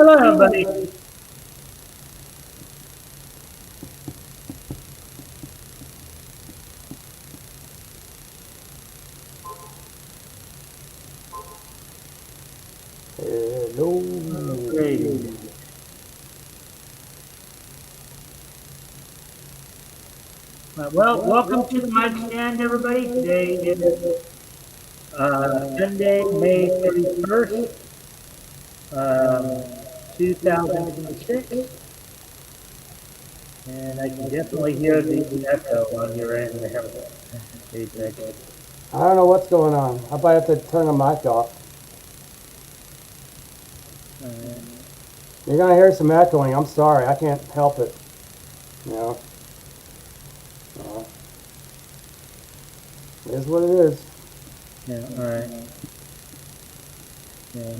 Hello, everybody. Hello. Great. Well, welcome to the mic stand, everybody. Today is Sunday, May 31st, um, 2026. And I can definitely hear the echo on your end there, Apex. I don't know what's going on. I might have to turn the mic off. You're gonna hear some echoing. I'm sorry. I can't help it. You know. It is what it is. Yeah, all right. Yeah.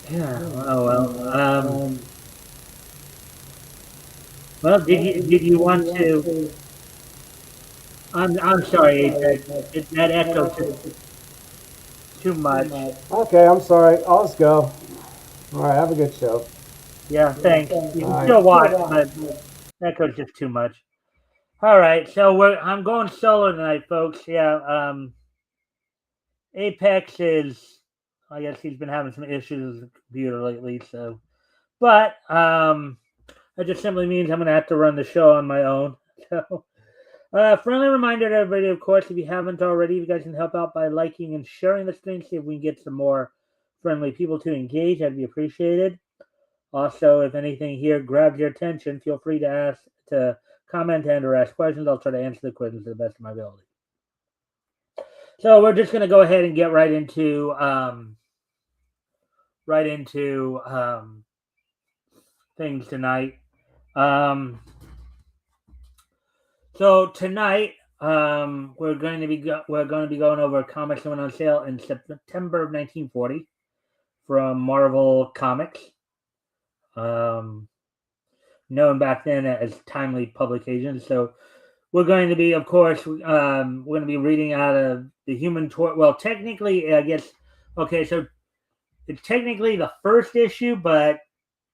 Yeah. Oh well. Well, did you want to? I'm sorry, Apex. That echo just too much. Okay, I'm sorry. I'll just go. All right. Have a good show. Yeah, thanks. You All can right. still watch, but echo's just too much. All right, so I'm going solo tonight, folks. Yeah, Apex is. I guess he's been having some issues with the computer lately. So, but that just simply means I'm gonna have to run the show on my own. So, friendly reminder to everybody, of course, if you haven't already, you guys can help out by liking and sharing the stream. See if we can get some more friendly people to engage. That'd be appreciated. Also, if anything here grabs your attention, feel free to comment and or ask questions. I'll try to answer the questions to the best of my ability. So we're just going to go ahead and get right into things tonight. So tonight we're going to be going over comics that went on sale in September of 1940 from Marvel Comics. Known back then as timely publications. So we're going to be, of course, we're going to be reading out of the Human Torch. Well, technically, I guess, okay, so it's technically the first issue, but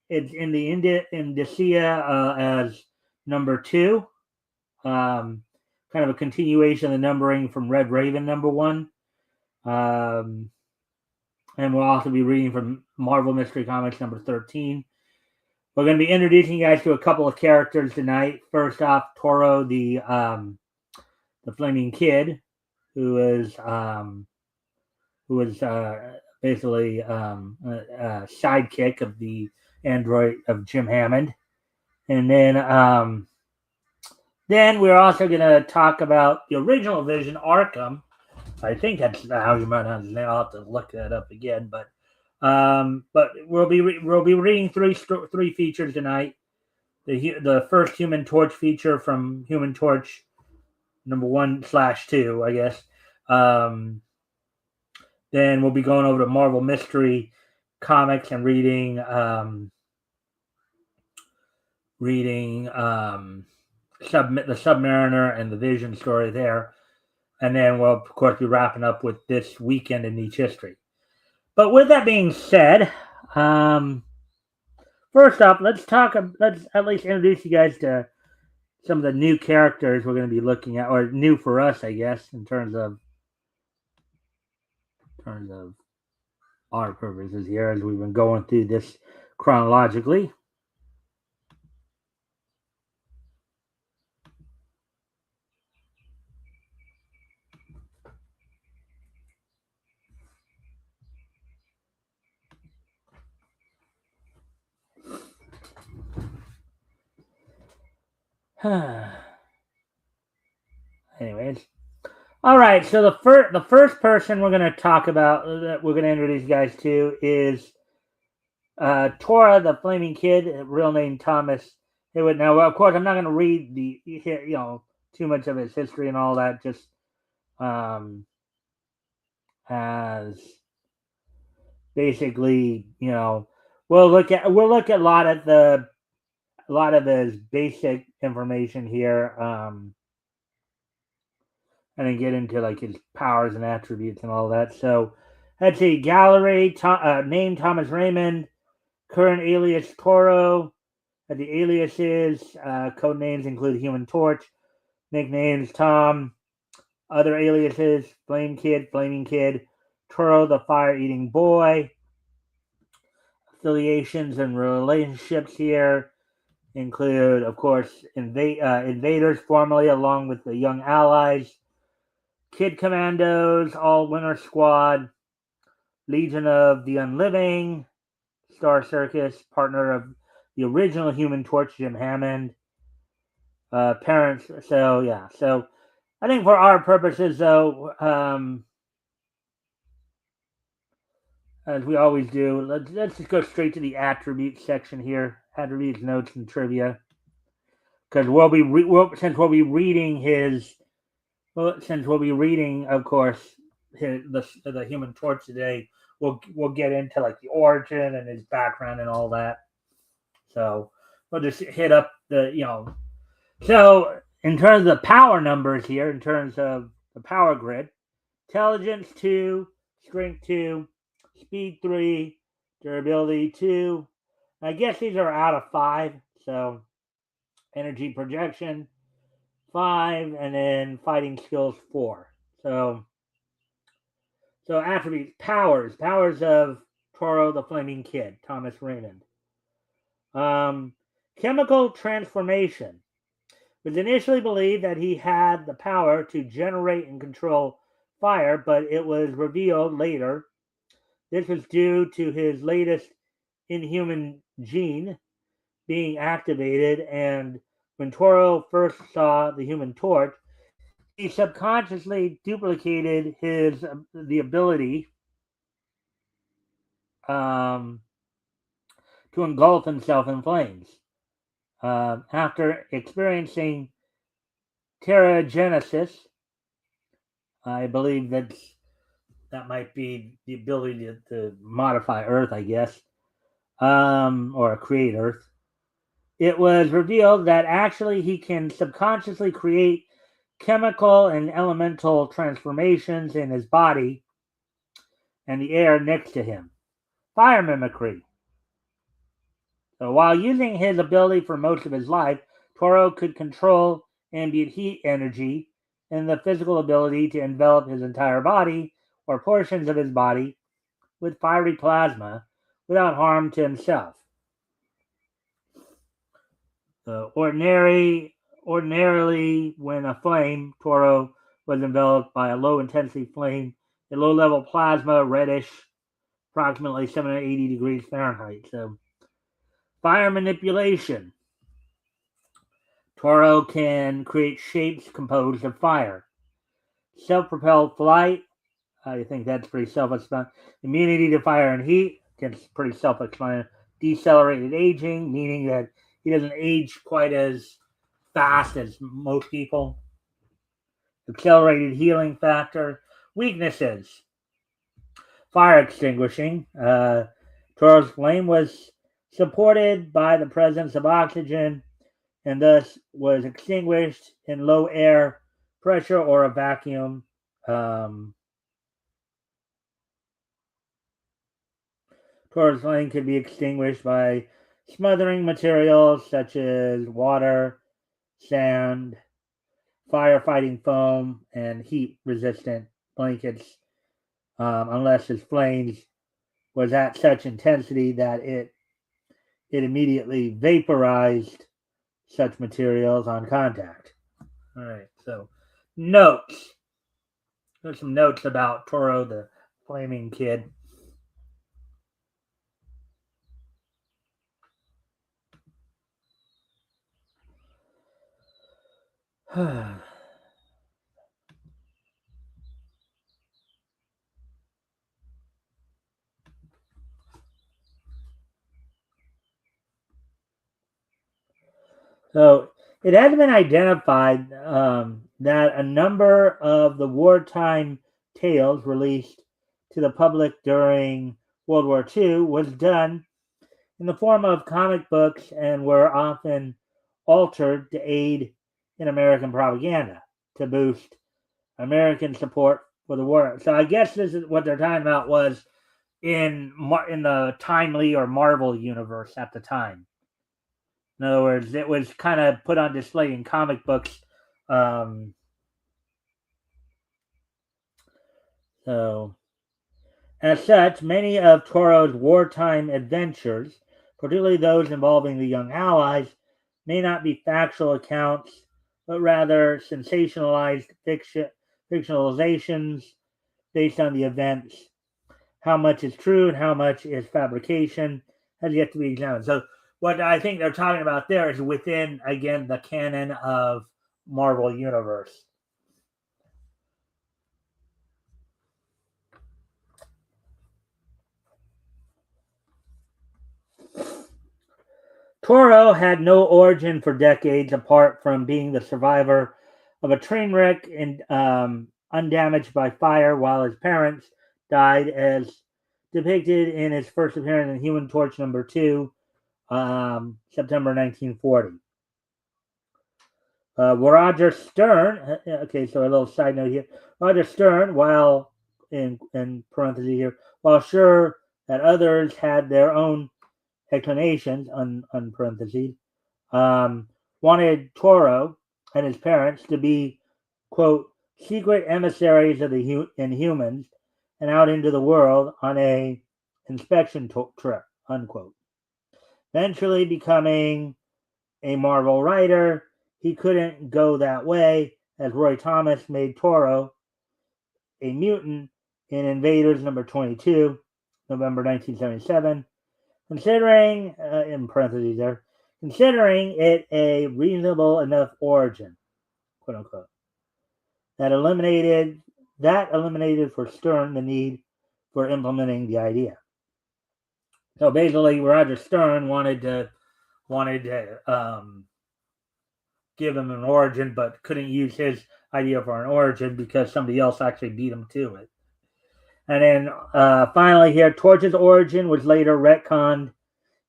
it's in the Indicia as number 2. Kind of a continuation of the numbering from Red Raven number 1. And we'll also be reading from Marvel Mystery Comics number 13. We're going to be introducing you guys to a couple of characters tonight. First off, Toro, the Flaming Kid, who is basically a sidekick of the android of Jim Hammond, and then we're also going to talk about the original Vision, Arkham. I think that's how you might have. I'll have to look that up again, but we'll be reading three features tonight. The first Human Torch feature from Human Torch number 1/2, I guess. Then we'll be going over to Marvel Mystery Comics and reading the Submariner and the Vision story there. And then we'll, of course, be wrapping up with this weekend in Niche history. But with that being said, first off, let's at least introduce you guys to some of the new characters we're going to be looking at, or new for us, I guess, in terms of our purposes here as we've been going through this chronologically. Anyways, all right. So the first person we're going to talk about, that we're going to introduce you guys to, is Tora, the Flaming Kid, real name Thomas Hewitt. Now, of course, I'm not going to read too much of his history and all that. Just as basically, we'll look at a lot of his basic information here. and then get into like his powers and attributes and all that. So let's see, gallery, name Thomas Raymond, current alias Toro. The aliases, code names include Human Torch, nicknames Tom, other aliases, Flame Kid, Flaming Kid, Toro the Fire Eating Boy. Affiliations and relationships here include, of course, Invaders, formerly along with the Young Allies, Kid Commandos, All Winter Squad, Legion of the Unliving, Star Circus, partner of the original Human Torch, Jim Hammond. Parents, so yeah. So I think for our purposes, though, as we always do, let's just go straight to the attributes section here. Attributes, notes, and trivia. Because since we'll be reading of course, the Human Torch today, we'll get into like the origin and his background and all that. So we'll just hit up So in terms of the power numbers here, in terms of the power grid, intelligence 2, strength 2, speed 3, durability 2. I guess these are out of 5. So energy projection 5, and then fighting skills 4. So attributes, powers of Toro the Flaming Kid, Thomas Raymond. Chemical transformation. It was initially believed that he had the power to generate and control fire, but it was revealed later this was due to his latest inhuman gene being activated, and when Toro first saw the Human Torch, he subconsciously duplicated the ability to engulf himself in flames. After experiencing Terragenesis, I believe that might be the ability to modify Earth, I guess, or create Earth. It was revealed that actually he can subconsciously create chemical and elemental transformations in his body and the air next to him. Fire mimicry. So while using his ability for most of his life, Toro could control ambient heat energy and the physical ability to envelop his entire body or portions of his body with fiery plasma without harm to himself. Ordinarily, when a flame, Toro was enveloped by a low-intensity flame, a low-level plasma, reddish, approximately 780 degrees Fahrenheit. So, fire manipulation. Toro can create shapes composed of fire. Self-propelled flight. I think that's pretty self-explanatory. Immunity to fire and heat. That's pretty self-explanatory. Decelerated aging, meaning that he doesn't age quite as fast as most people. Accelerated healing factor. Weaknesses. Fire extinguishing. Toro's flame was supported by the presence of oxygen and thus was extinguished in low air pressure or a vacuum. Toro's flame could be extinguished by smothering materials such as water, sand, firefighting foam, and heat-resistant blankets, unless his flames was at such intensity that it immediately vaporized such materials on contact. All right, so notes. There's some notes about Toro the Flaming Kid. So it has been identified that a number of the wartime tales released to the public during World War II was done in the form of comic books and were often altered to aid in American propaganda to boost American support for the war. So I guess this is what they're talking about was in the Timely or Marvel universe at the time. In other words, it was kind of put on display in comic books. So, as such, many of Toro's wartime adventures, particularly those involving the young allies, may not be factual accounts, but rather sensationalized fictionalizations based on the events. How much is true and how much is fabrication has yet to be examined. So, what I think they're talking about there is within, again, the canon of Marvel Universe. Toro had no origin for decades apart from being the survivor of a train wreck and undamaged by fire while his parents died, as depicted in his first appearance in Human Torch number 2, September 1940. Roger Stern, okay, so a little side note here. Roger Stern, while in parentheses here, while sure that others had their own explanations, on parentheses, wanted Toro and his parents to be, quote, secret emissaries of the Inhumans and out into the world on a inspection trip, unquote. Eventually becoming a Marvel writer, he couldn't go that way, as Roy Thomas made Toro a mutant in Invaders number 22, November 1977, considering, in parentheses there, considering it a reasonable enough origin, quote unquote, that eliminated for Stern the need for implementing the idea. So basically, Roger Stern wanted to give him an origin, but couldn't use his idea for an origin because somebody else actually beat him to it. And then finally here, Torch's origin was later retconned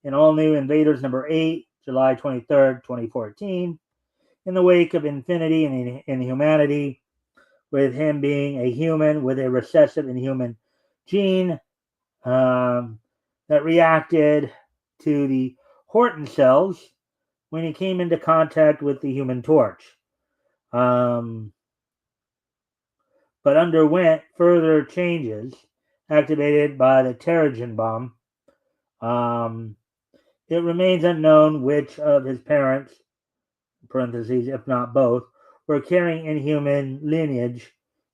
in All New Invaders number 8, July 23rd, 2014, in the wake of Infinity and Inhumanity, with him being a human with a recessive inhuman gene that reacted to the Horton cells when he came into contact with the Human Torch, but underwent further changes activated by the Terrigen bomb. It remains unknown which of his parents, parentheses, if not both, were carrying inhuman lineage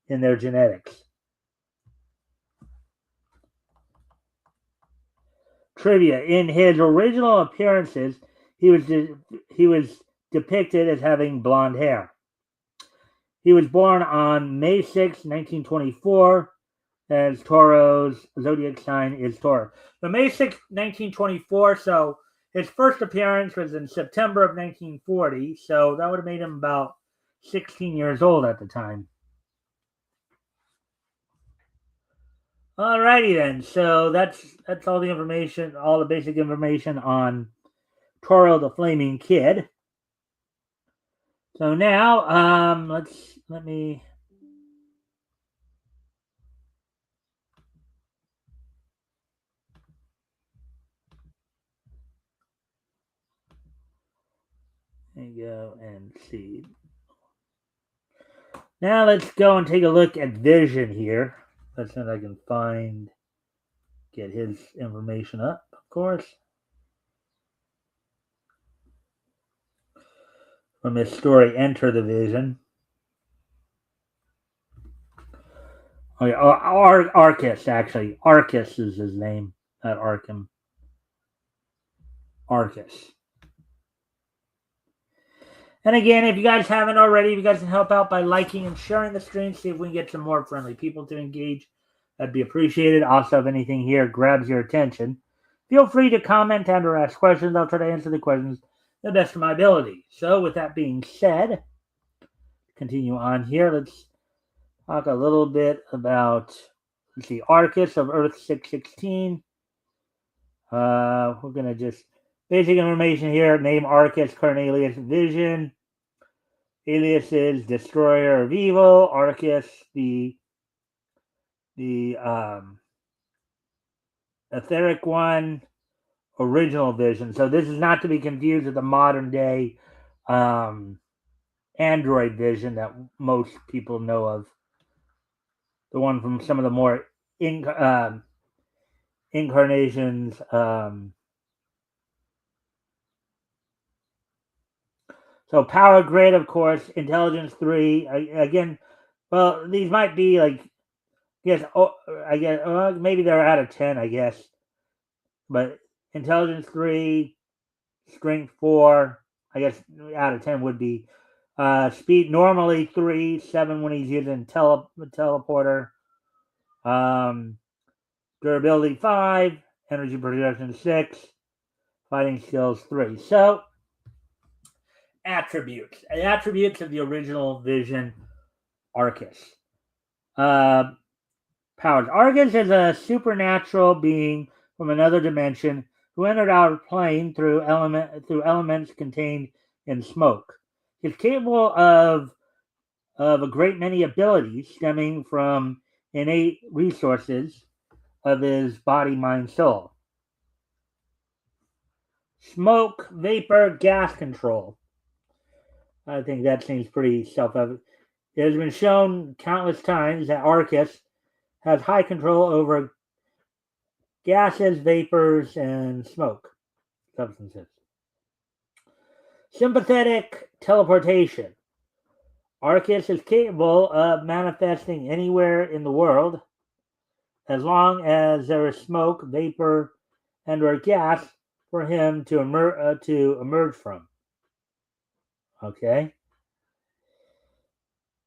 in their genetics. Trivia: in his original appearances, he was depicted as having blonde hair. He was born on May 6, 1924, as Toro's zodiac sign is Taurus. So May 6, 1924, so his first appearance was in September of 1940, so that would have made him about 16 years old at the time. Alrighty then, so that's all the information, all the basic information on Toro the Flaming Kid. So now, let me go and see. Now let's go and take a look at Vision here. Let's see if I can get his information up, of course. From his story, Enter the Vision. Oh, yeah, Arcus, actually. Arcus is his name, not Arkham. Arcus. And again, if you guys haven't already, if you guys can help out by liking and sharing the stream, see if we can get some more friendly people to engage. That'd be appreciated. Also, if anything here grabs your attention, feel free to comment and or ask questions. I'll try to answer the questions the best of my ability. So with that being said, continue on here. Let's talk a little bit about, let's see, Arcus of Earth 616. We're going to just, basic information here, name Arcus, current alias Vision. alias is Destroyer of Evil, Arcus, the etheric one, original vision. So this is not to be confused with the modern day Android vision that most people know of. The one from some of the more incarnations. So power grid, of course, intelligence 3. Again, well, these might be like, yes, I guess maybe they're out of 10, I guess. But intelligence 3, strength 4, I guess out of 10 would be. Speed normally 3, 7 when he's using teleporter. Durability 5, energy production 6, fighting skills 3. So, attributes. Attributes of the original Vision Arcus. Powers. Arcus is a supernatural being from another dimension who entered our plane through elements contained in smoke. He's capable of a great many abilities stemming from innate resources of his body, mind, soul. Smoke, vapor, gas control. I think that seems pretty self-evident. It has been shown countless times that Arcus has high control over gases, vapors, and smoke substances. Sympathetic teleportation. Arcus is capable of manifesting anywhere in the world as long as there is smoke, vapor, and or gas for him to emerge from. Okay.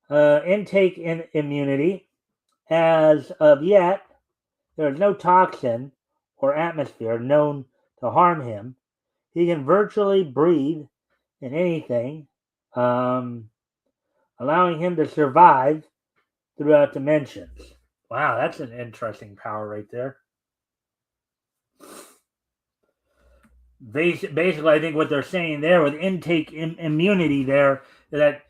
Intake immunity. As of yet, there is no toxin or atmosphere known to harm him. He can virtually breathe in anything, allowing him to survive throughout dimensions. Wow, that's an interesting power right there. Basically, I think what they're saying there with intake immunity there is that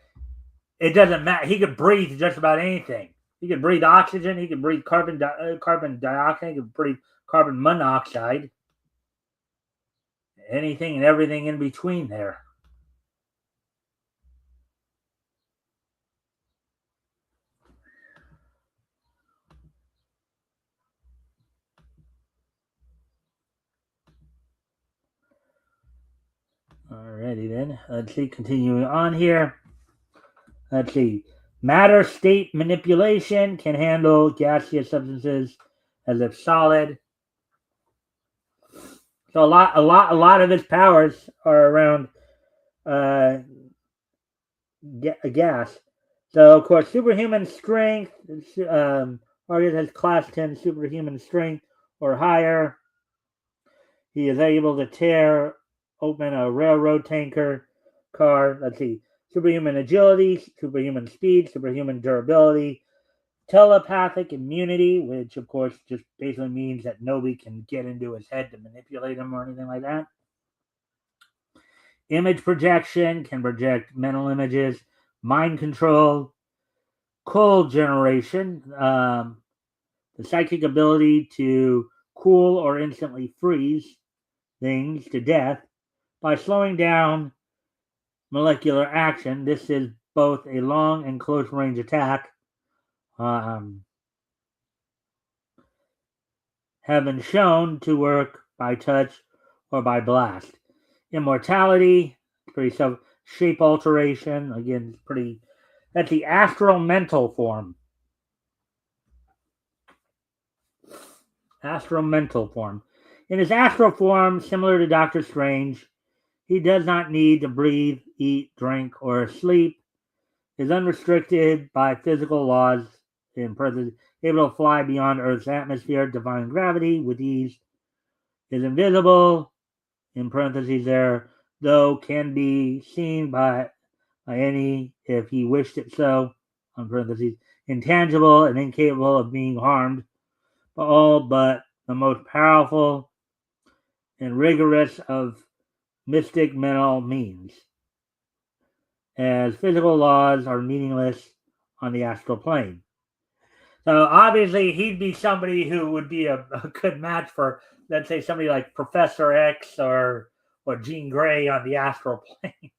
it doesn't matter. He could breathe just about anything. He could breathe oxygen. He could breathe carbon dioxide. He could breathe carbon monoxide. Anything and everything in between there. Alrighty then. Let's see. Continuing on here. Let's see. Matter state manipulation can handle gaseous substances as if solid. So a lot of its powers are around gas. So of course, superhuman strength. Argus has class 10 superhuman strength or higher. He is able to tear open a railroad tanker car. Let's see. Superhuman agility, superhuman speed, superhuman durability, telepathic immunity, which of course just basically means that nobody can get into his head to manipulate him or anything like that. Image projection, can project mental images, mind control, cold generation, the psychic ability to cool or instantly freeze things to death by slowing down molecular action. This is both a long and close range attack. Have been shown to work by touch or by blast. Immortality, pretty shape alteration, again, pretty. That's the astral mental form. Astral mental form. In his astral form, similar to Doctor Strange, he does not need to breathe, eat, drink, or sleep. Is unrestricted by physical laws, in parentheses, able to fly beyond Earth's atmosphere, defying gravity with ease. Is invisible, in parentheses there, though can be seen by any if he wished it so, on parentheses, intangible and incapable of being harmed, all but the most powerful and rigorous of mystic mental means. as physical laws are meaningless on the astral plane. So obviously, he'd be somebody who would be a good match for, let's say, somebody like Professor X or Jean Grey on the astral plane.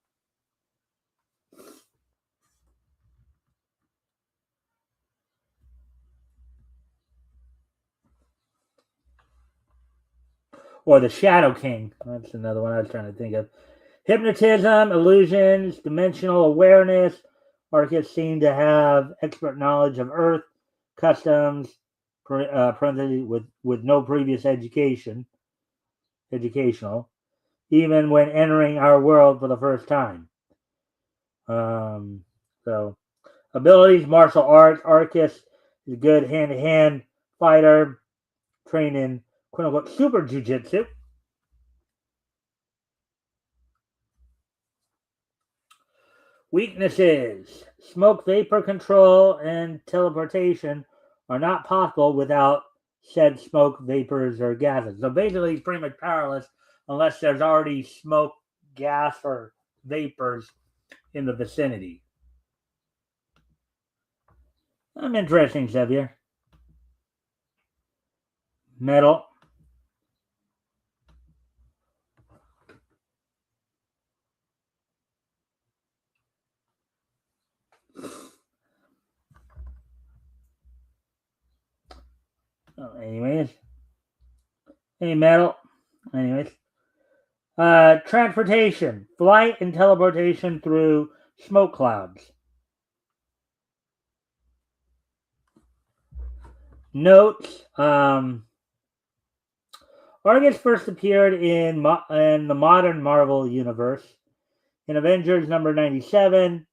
Or the Shadow King. That's another one I was trying to think of. Hypnotism, illusions, dimensional awareness. Arcus seemed to have expert knowledge of Earth, customs, with no previous educational, even when entering our world for the first time. So, abilities, martial arts. Arcus is a good hand-to-hand fighter, trained in quote-unquote super jujitsu. Weaknesses. Smoke vapor control and teleportation are not possible without said smoke, vapors, or gases. So basically, he's pretty much powerless unless there's already smoke, gas, or vapors in the vicinity. Interesting, Xavier. Metal. Anyways. Hey, metal. Anyways. Transportation. Flight and teleportation through smoke clouds. Notes. Argus first appeared in the modern Marvel universe in Avengers number 97,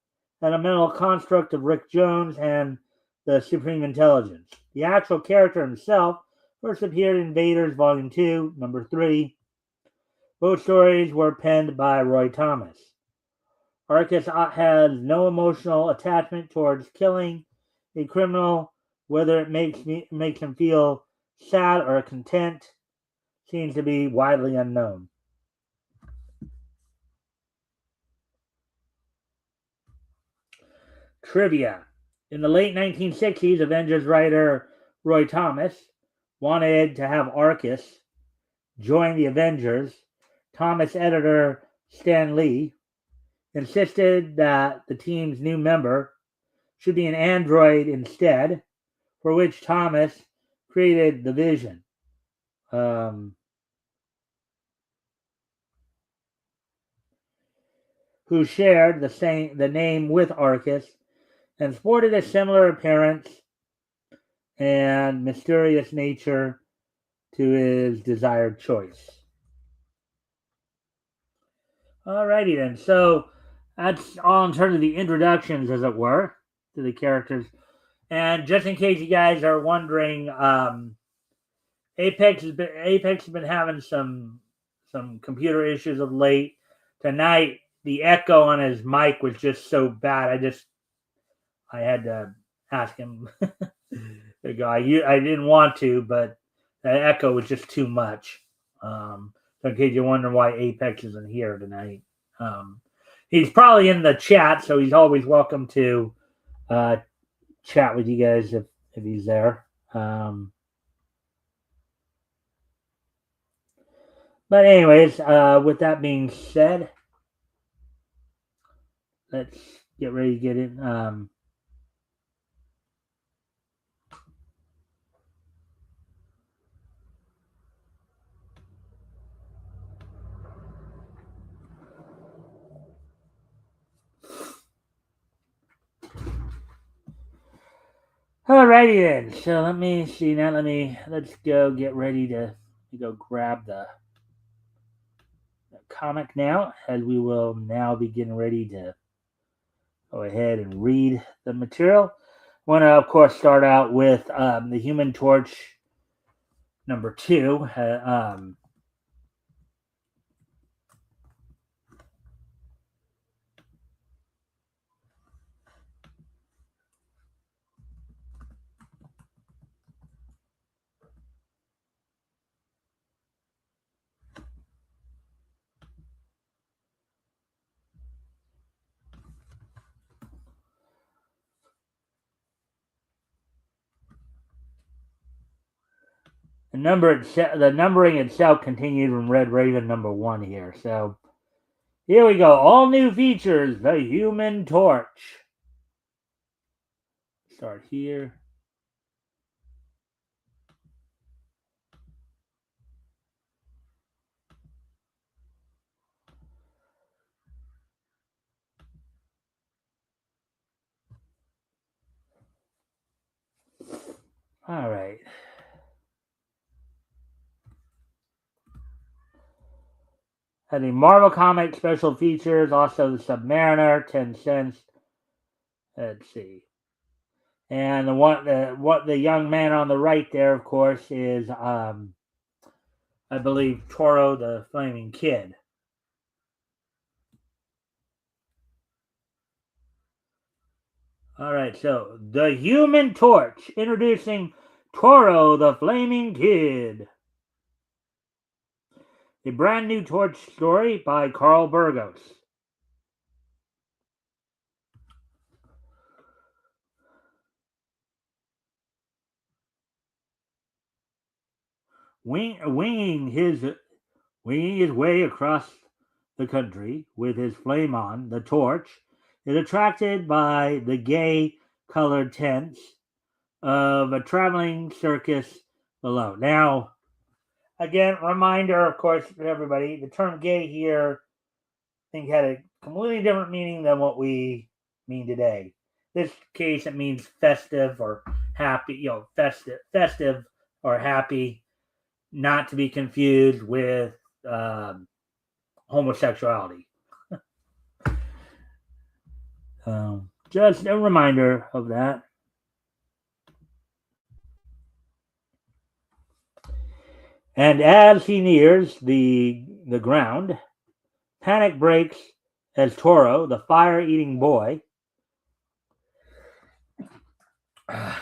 an mental construct of Rick Jones and the Supreme Intelligence. The actual character himself first appeared in Invaders Volume 2, number 3. Both stories were penned by Roy Thomas. Arcus has no emotional attachment towards killing a criminal, whether it makes him feel sad or content seems to be widely unknown. Trivia. In the late 1960s, Avengers writer Roy Thomas wanted to have Arcus join the Avengers. Thomas editor Stan Lee insisted that the team's new member should be an android instead, for which Thomas created the Vision. Who shared the name with Arcus and sported a similar appearance and mysterious nature to his desired choice. Alrighty then, so that's all in terms of the introductions, as it were, to the characters. And just in case you guys are wondering, Apex has been having some computer issues of late. Tonight, the echo on his mic was just so bad. I had to ask him to go. I didn't want to, but the echo was just too much. So in case you're wondering why Apex isn't here tonight, he's probably in the chat, so he's always welcome to chat with you guys if he's there. But anyways, with that being said, let's get ready to get in. Alrighty then. So let me see now. Let's go get ready to go grab the comic now, as we will now be getting ready to go ahead and read the material. I want to, of course, start out with the Human Torch number 2. The numbering itself continued from Red Raven number 1 here. So here we go. All new features. The Human Torch. Start here. All right. And the Marvel Comics special features, also the Submariner, 10 cents. Let's see. And the young man on the right there, of course, is I believe Toro the Flaming Kid. All right, so the Human Torch, introducing Toro the Flaming Kid. A brand new Torch story by Carl Burgos. Winging his way across the country with his flame on, the Torch is attracted by the gay-colored tents of a traveling circus below. Now, again, reminder, of course, to everybody, the term gay here, I think, had a completely different meaning than what we mean today. In this case, it means festive or happy, festive or happy, not to be confused with homosexuality. Just a reminder of that. And as he nears the ground, panic breaks as Toro, the fire-eating boy,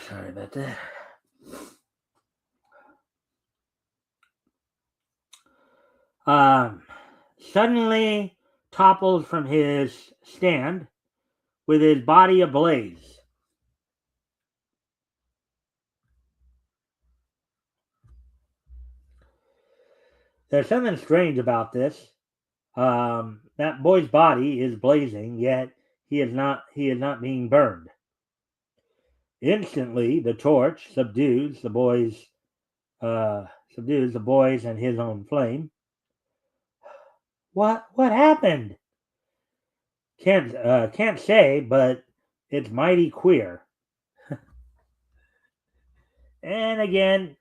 sorry about that, suddenly topples from his stand with his body ablaze. There's something strange about this. That boy's body is blazing, yet he is not being burned. Instantly, the torch subdues the boys and his own flame. What happened? Can't say, but it's mighty queer. And again,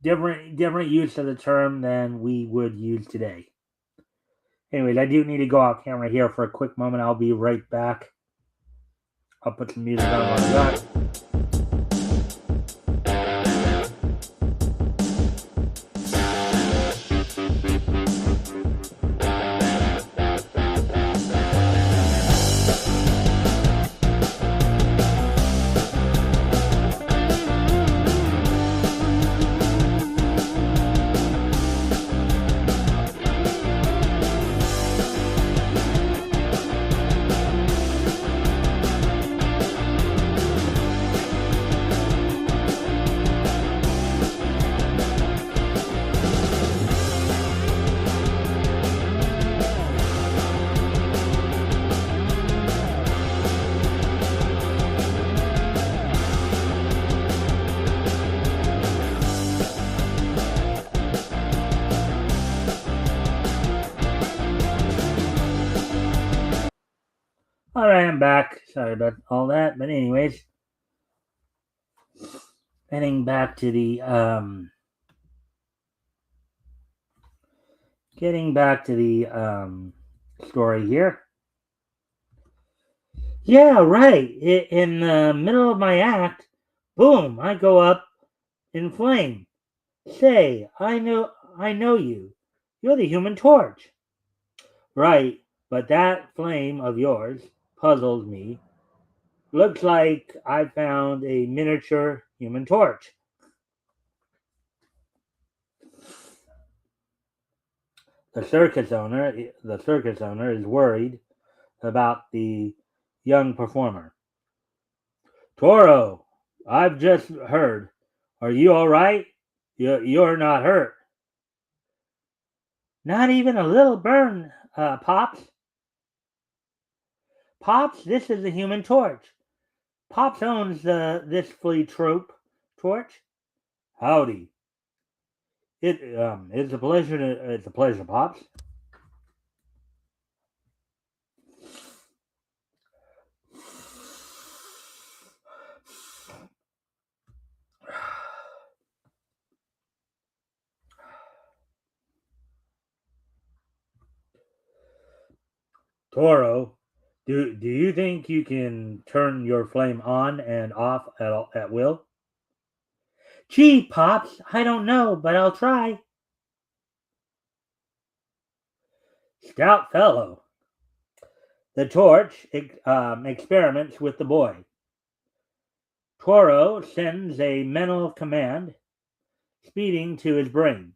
different use of the term than we would use today. Anyways, I do need to go off camera here for a quick moment. I'll be right back. I'll put some music on while I'm back. All right, I'm back. Sorry about all that, but anyways, getting back to the story here. Yeah, right. In the middle of my act, boom! I go up in flame. Say, I know you. You're the Human Torch. Right, but that flame of yours puzzles me. Looks like I found a miniature Human Torch. The circus owner is worried about the young performer. Toro, I've just heard. Are you all right? You're not hurt. Not even a little burn, Pops. Pops, this is the Human Torch. Pops owns this flea troop torch. Howdy. It's a pleasure. It's a pleasure, Pops. Toro, do you think you can turn your flame on and off at will? Gee, Pops, I don't know, but I'll try. Stout fellow. The torch experiments with the boy. Toro sends a mental command, speeding to his brain.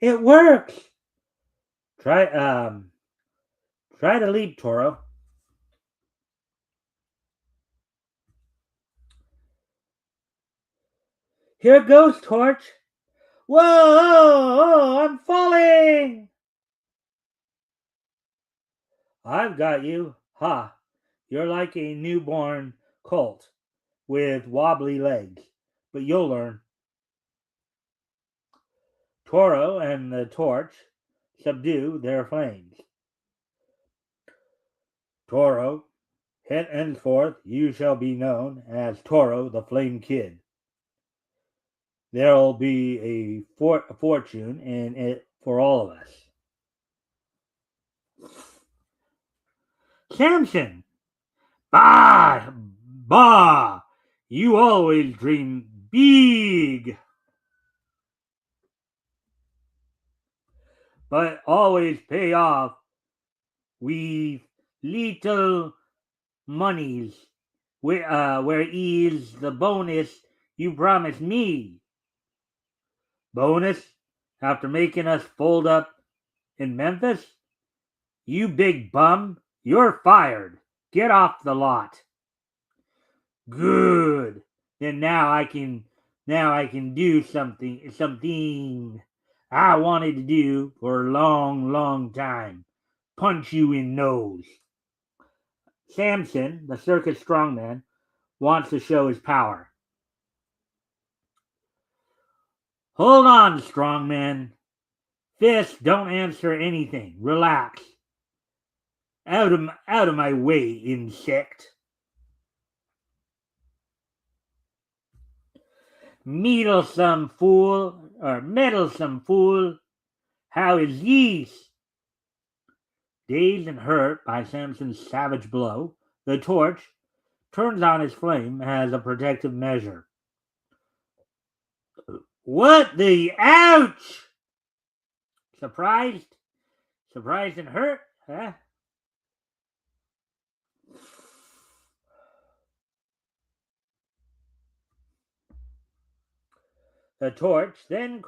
It works! Try to leap, Toro. Here goes, Torch. Whoa, I'm falling! I've got you. Ha! You're like a newborn colt with wobbly legs, but you'll learn. Toro and the torch subdue their flames. Toro, henceforth you shall be known as Toro the Flame Kid. There'll be a fortune in it for all of us. Samson! Bah! Bah! You always dream big, but always pay off with little monies. Where is the bonus you promised me? Bonus? After making us fold up in Memphis? You big bum, you're fired. Get off the lot. Good. Then now I can do something I wanted to do for a long time. Punch you in nose. Samson, the circus strongman, wants to show his power. Hold on, strongman. Fists don't answer anything. Relax. Out of my way, insect. Meddlesome fool. How is this? Dazed and hurt by Samson's savage blow, the torch turns on its flame as a protective measure. What the ouch? Surprised? Surprised and hurt? Huh? The torch then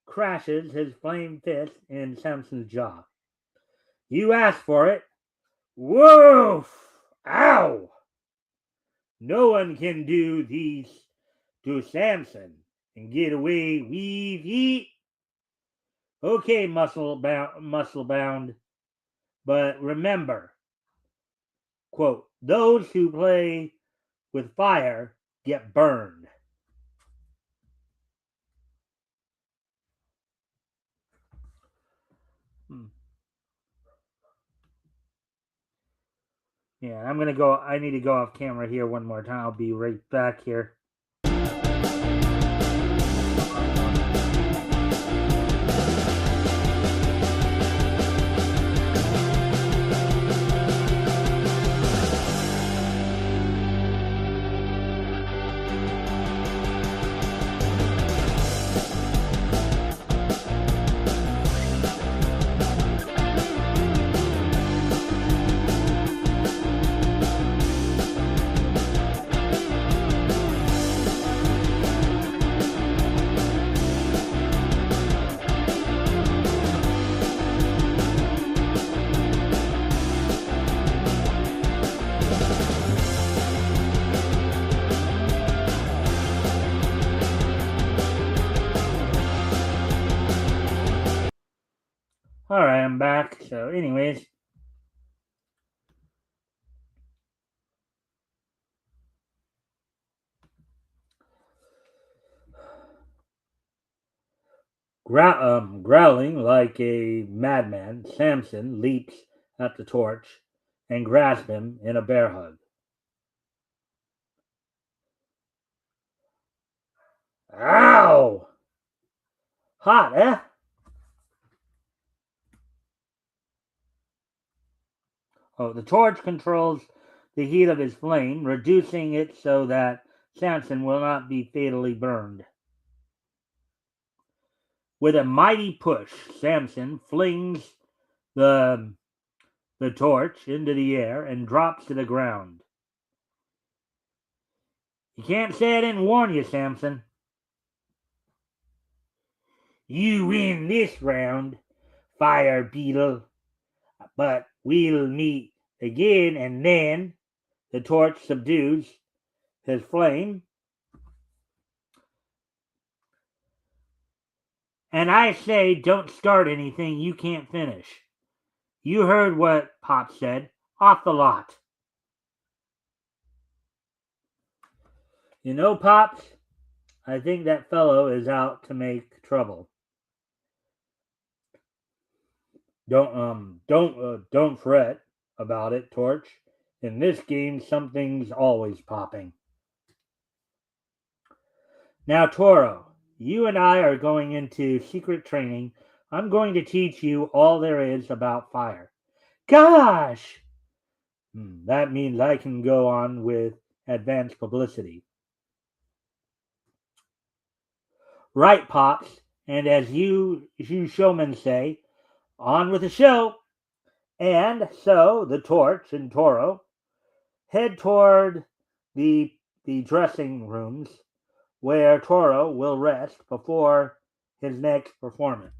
crashes his flame fist in Samson's jaw. You asked for it. Woof! Ow! No one can do these to Samson and get away with it. Okay, muscle bound. But remember, quote, those who play with fire get burned. Yeah, I need to go off camera here one more time. I'll be right back here. I'm back. So, anyways. Growling like a madman, Samson leaps at the torch and grasps him in a bear hug. Ow! Hot, eh? Oh, the torch controls the heat of his flame, reducing it so that Samson will not be fatally burned. With a mighty push, Samson flings the torch into the air and drops to the ground. You can't say I didn't warn you, Samson. You win this round, Fire Beetle, but we'll meet again, and then the torch subdues his flame. And I say, don't start anything you can't finish. You heard what Pop said. Off the lot. You know, Pops, I think that fellow is out to make trouble. Don't fret about it, Torch. In this game, something's always popping. Now, Toro, you and I are going into secret training. I'm going to teach you all there is about fire. Gosh! That means I can go on with advanced publicity. Right, Pops. And as you showmen say, on with the show. And so the Torch and Toro head toward the dressing rooms where Toro will rest before his next performance.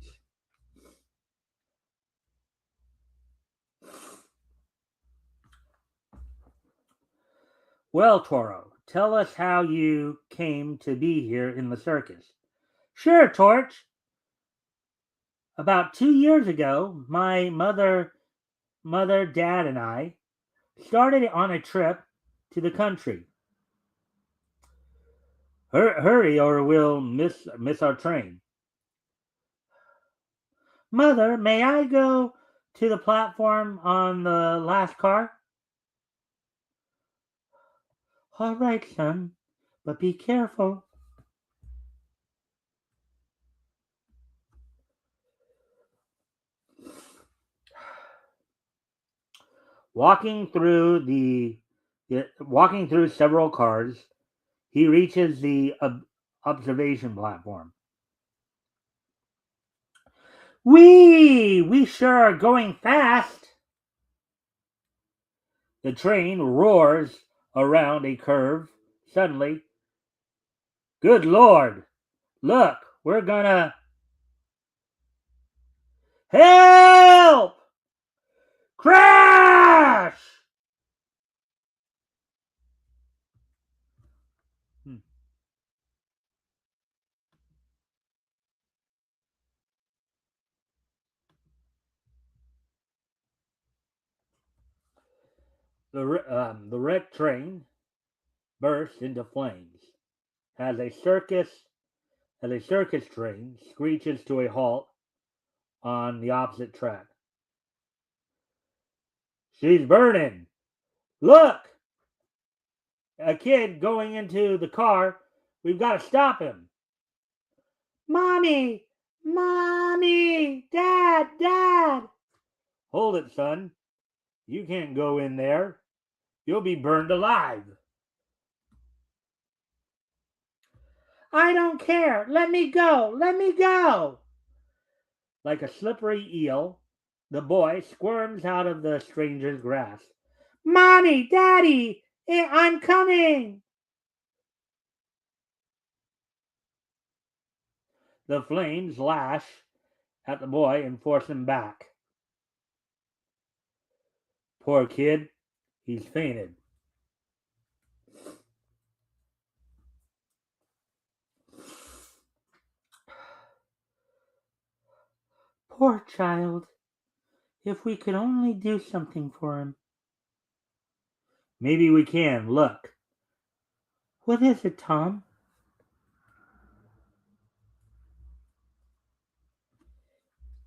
Well, Toro, tell us how you came to be here in the circus. Sure, Torch. About 2 years ago, my mother, dad, and I started on a trip to the country. Hurry, or we'll miss our train. Mother, may I go to the platform on the last car? All right, son, but be careful. Walking through several cars, he reaches the observation platform. We sure are going fast. The train roars around a curve. Suddenly, good Lord, look, we're gonna... Help! Crash! The wrecked train bursts into flames as a circus train screeches to a halt on the opposite track. She's burning! Look! A kid going into the car. We've got to stop him. Mommy! Mommy! Dad! Hold it, son. You can't go in there. You'll be burned alive. I don't care. Let me go. Like a slippery eel, the boy squirms out of the stranger's grasp. Mommy, Daddy, I'm coming. The flames lash at the boy and force him back. Poor kid, he's fainted. Poor child. If we could only do something for him. Maybe we can. Look. What is it, Tom?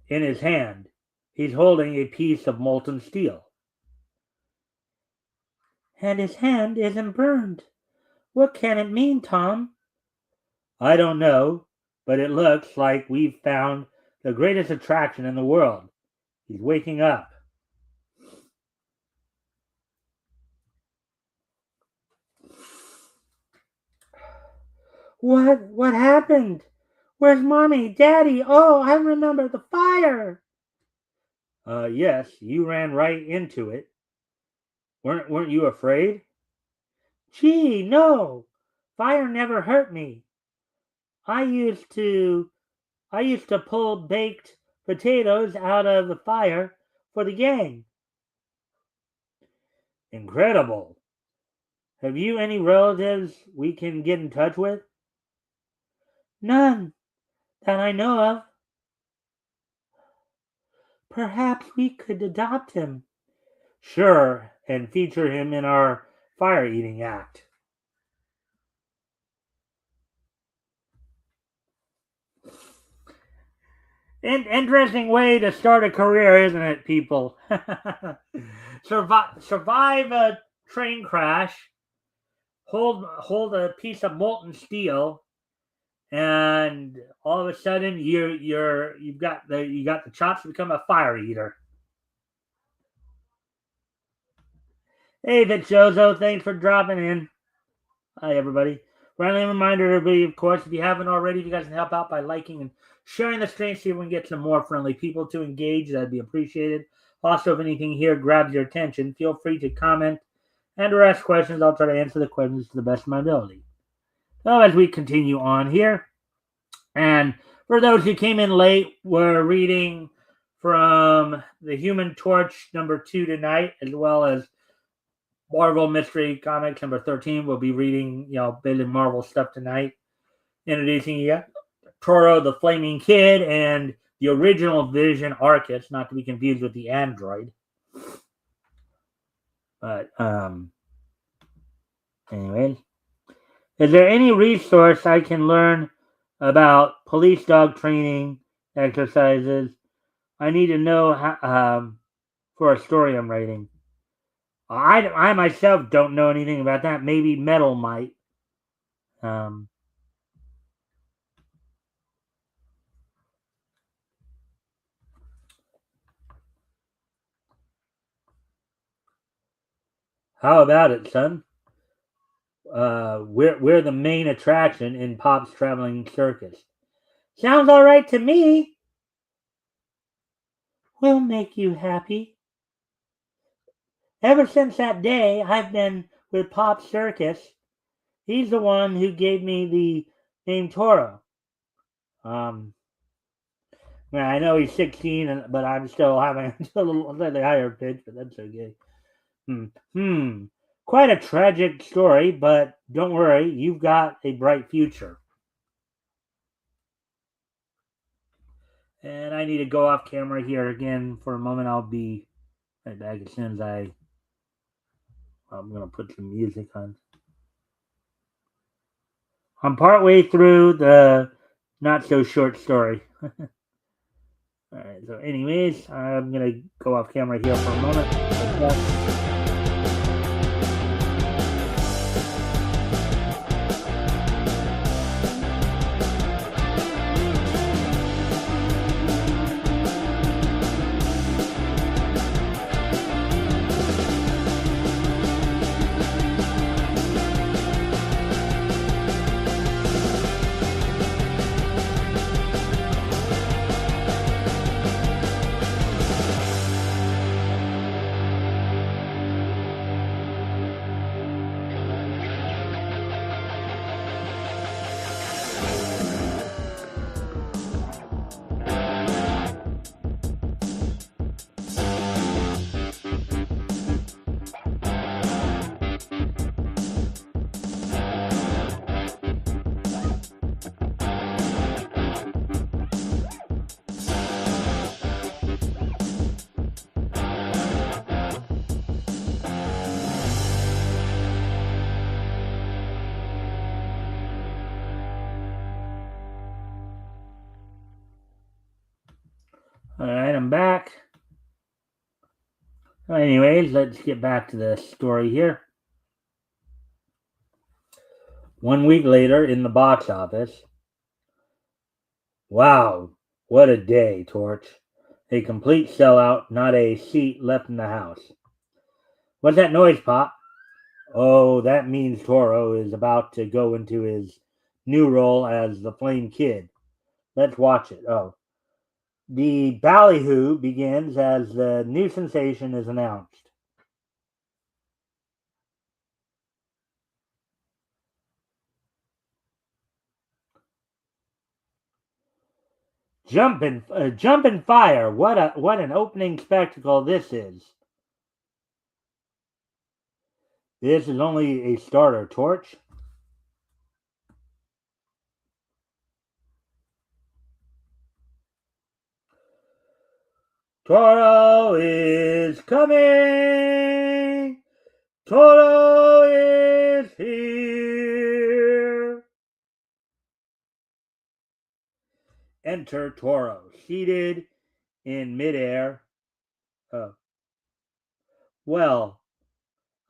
In his hand, he's holding a piece of molten steel. And his hand isn't burned. What can it mean, Tom? I don't know, but it looks like we've found the greatest attraction in the world. He's waking up. What happened? Where's Mommy? Daddy? Oh, I remember the fire. Yes, you ran right into it. Weren't you afraid? Gee, no. Fire never hurt me. I used to pull baked potatoes out of the fire for the gang. Incredible. Have you any relatives we can get in touch with? None that I know of. Perhaps we could adopt him. Sure, and feature him in our fire eating act. Interesting way to start a career, isn't it, people? Survive a train crash, hold a piece of molten steel, and all of a sudden you got the chops to become a fire eater. Hey, Vitchozo, thanks for dropping in. Hi, everybody. Friendly reminder, everybody, of course, if you haven't already, if you guys can help out by liking and sharing the stream, see if we can get some more friendly people to engage. That'd be appreciated. Also, if anything here grabs your attention, feel free to comment and or ask questions. I'll try to answer the questions to the best of my ability. So, as we continue on here, and for those who came in late, we're reading from the Human Torch #2 tonight, as well as Marvel Mystery Comics #13. We'll be reading, Billy Marvel stuff tonight. Introducing you, Toro the Flaming Kid and the original Vision Arcus, not to be confused with the android. But, anyways. Is there any resource I can learn about police dog training exercises? I need to know how, for a story I'm writing. I myself don't know anything about that. Maybe Metal might. How about it, son? We're the main attraction in Pop's traveling circus. Sounds all right to me. We'll make you happy. Ever since that day, I've been with Pop's circus. He's the one who gave me the name Toro. I know he's 16, but I'm still having a little slightly higher pitch, but that's okay. Quite a tragic story, but don't worry, you've got a bright future. And I need to go off camera here again for a moment. I'll be right back as soon as I'm going to put some music on. I'm partway through the not so short story. All right, so anyways, I'm going to go off camera here for a moment. right, I'm back. Anyways, let's get back to the story here. 1 week later in the box office. Wow, what a day, Torch. A complete sellout, not a seat left in the house. What's that noise, Pop? Oh, that means Toro is about to go into his new role as the Flame Kid. Let's watch it. Oh. The ballyhoo begins as the new sensation is announced. Jump and fire! What an opening spectacle this is! This is only a starter, Torch. Toro is coming! Toro is here! Enter Toro, seated in midair. Well,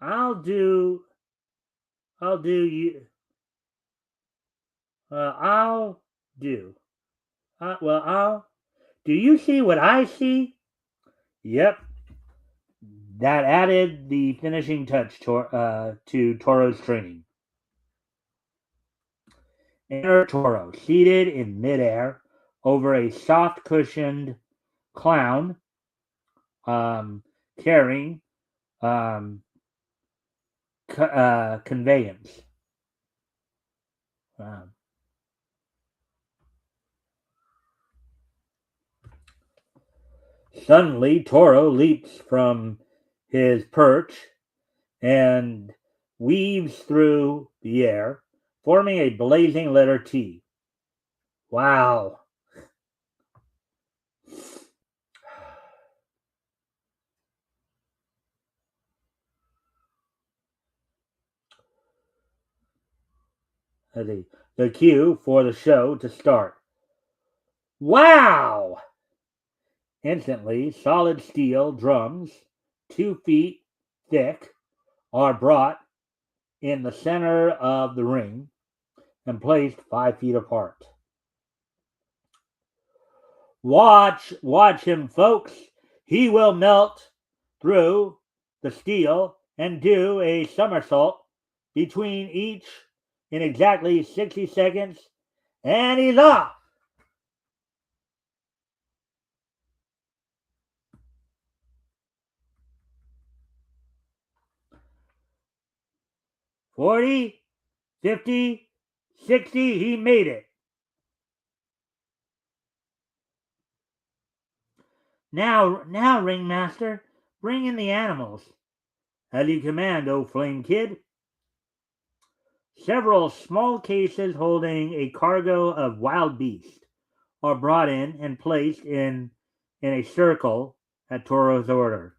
I'll do you. I'll do. I'll. Do you see what I see? Yep. That added the finishing touch to Toro's training. Enter Toro, seated in midair over a soft cushioned clown, carrying conveyance. Suddenly, Toro leaps from his perch and weaves through the air, forming a blazing letter T. Wow. The cue for the show to start. Wow! Instantly, solid steel drums, 2 feet thick, are brought in the center of the ring and placed 5 feet apart. Watch him, folks. He will melt through the steel and do a somersault between each in exactly 60 seconds, and he's off. $40, $50, $60, he made it. Now, Ringmaster, bring in the animals. As you command, O Flame Kid. Several small cases holding a cargo of wild beasts are brought in and placed in a circle at Toro's order.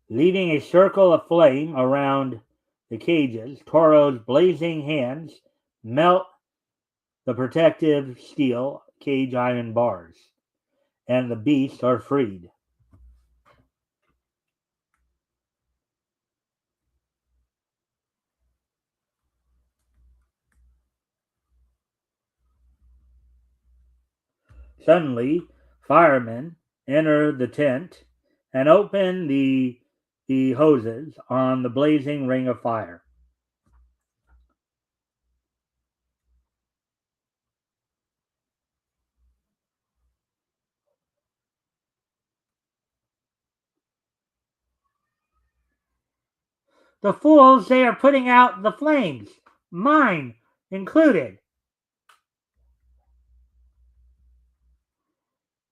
Leaving a circle of flame around the cages, Toro's blazing hands melt the protective steel cage iron bars, and the beasts are freed. Suddenly, firemen enter the tent and open the hoses on the blazing ring of fire. The fools, they are putting out the flames, mine included.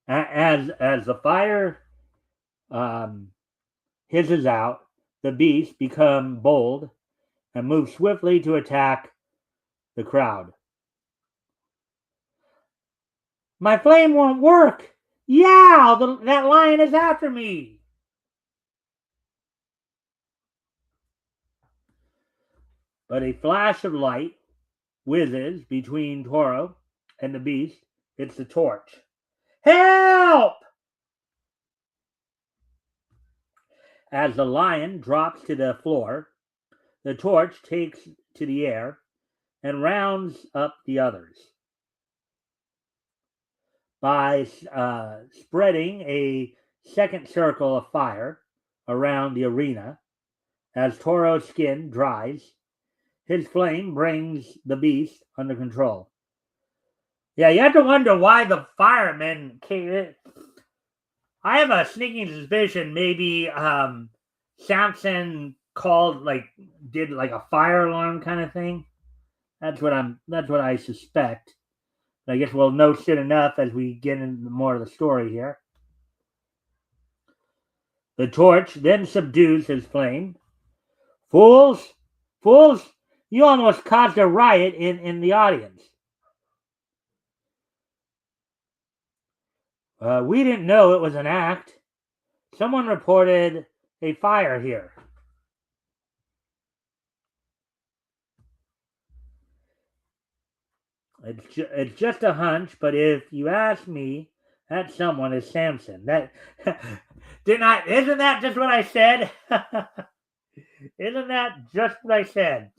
As the fire hisses out, the beasts become bold and move swiftly to attack the crowd. My flame won't work. Yeah, that lion is after me. But a flash of light whizzes between Toro and the beast. It's the torch. Help! As the lion drops to the floor, the torch takes to the air and rounds up the others. By spreading a second circle of fire around the arena, as Toro's skin dries, his flame brings the beast under control. Yeah, you have to wonder why the firemen came in. I have a sneaking suspicion maybe Samson did a fire alarm kind of thing. That's what I suspect. I guess we'll know soon enough as we get into more of the story here. The torch then subdues his flame. Fools! Fools! You almost caused a riot in the audience. We didn't know it was an act. Someone reported a fire here. It's just a hunch, but if you ask me, that someone is Samson. That isn't that just what I said? Isn't that just what I said?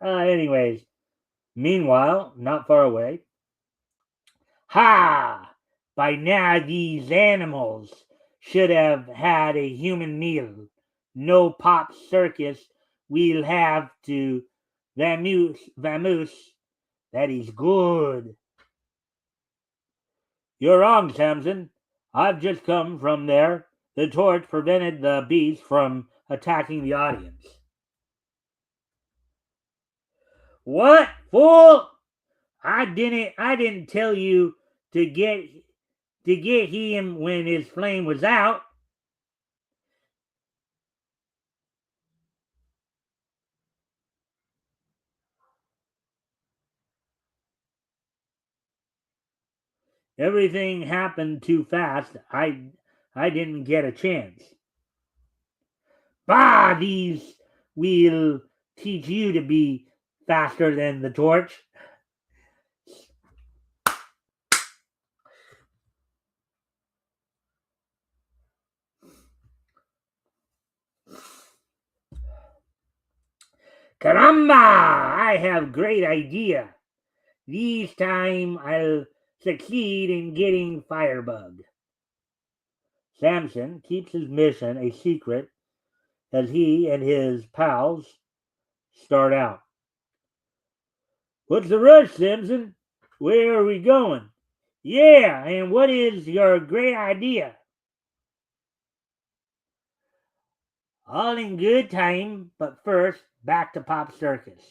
Anyways, meanwhile, not far away. Ha! By now these animals should have had a human meal. No pop circus. We'll have to vamoose. That is good. You're wrong, Samson. I've just come from there. The torch prevented the beast from attacking the audience. What, fool? I didn't tell you to get him when his flame was out. Everything happened too fast. I didn't get a chance. Bah, these will teach you to be faster than the torch. Caramba! I have great idea. This time I'll succeed in getting Firebug. Samson keeps his mission a secret as he and his pals start out. What's the rush, Samson? Where are we going? Yeah, and what is your great idea? All in good time, but first, back to Pop Circus.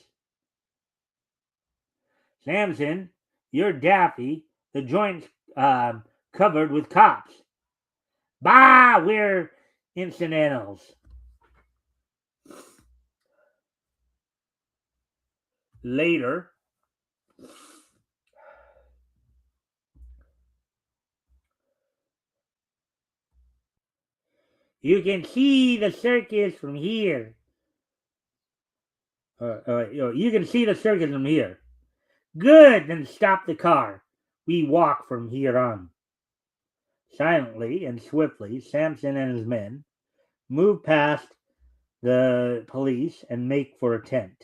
Samson, you're daffy. The joint's covered with cops. Bah, we're incidentals. Later, you can see the circus from here. You can see the circus from here. Good, then stop the car. We walk from here on. Silently and swiftly, Samson and his men move past the police and make for a tent.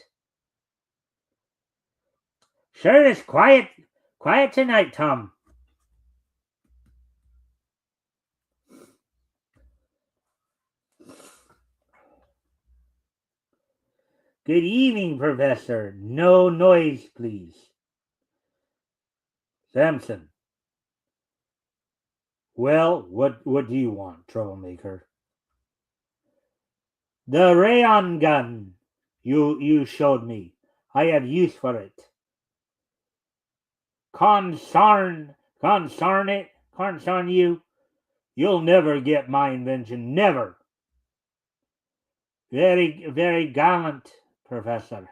Sure, it's quiet tonight, Tom. Good evening, Professor. No noise, please. Samson. Well, what do you want, troublemaker? The rayon gun you showed me. I have use for it. Consarn you. You'll never get my invention, never. Very, very gallant, Professor.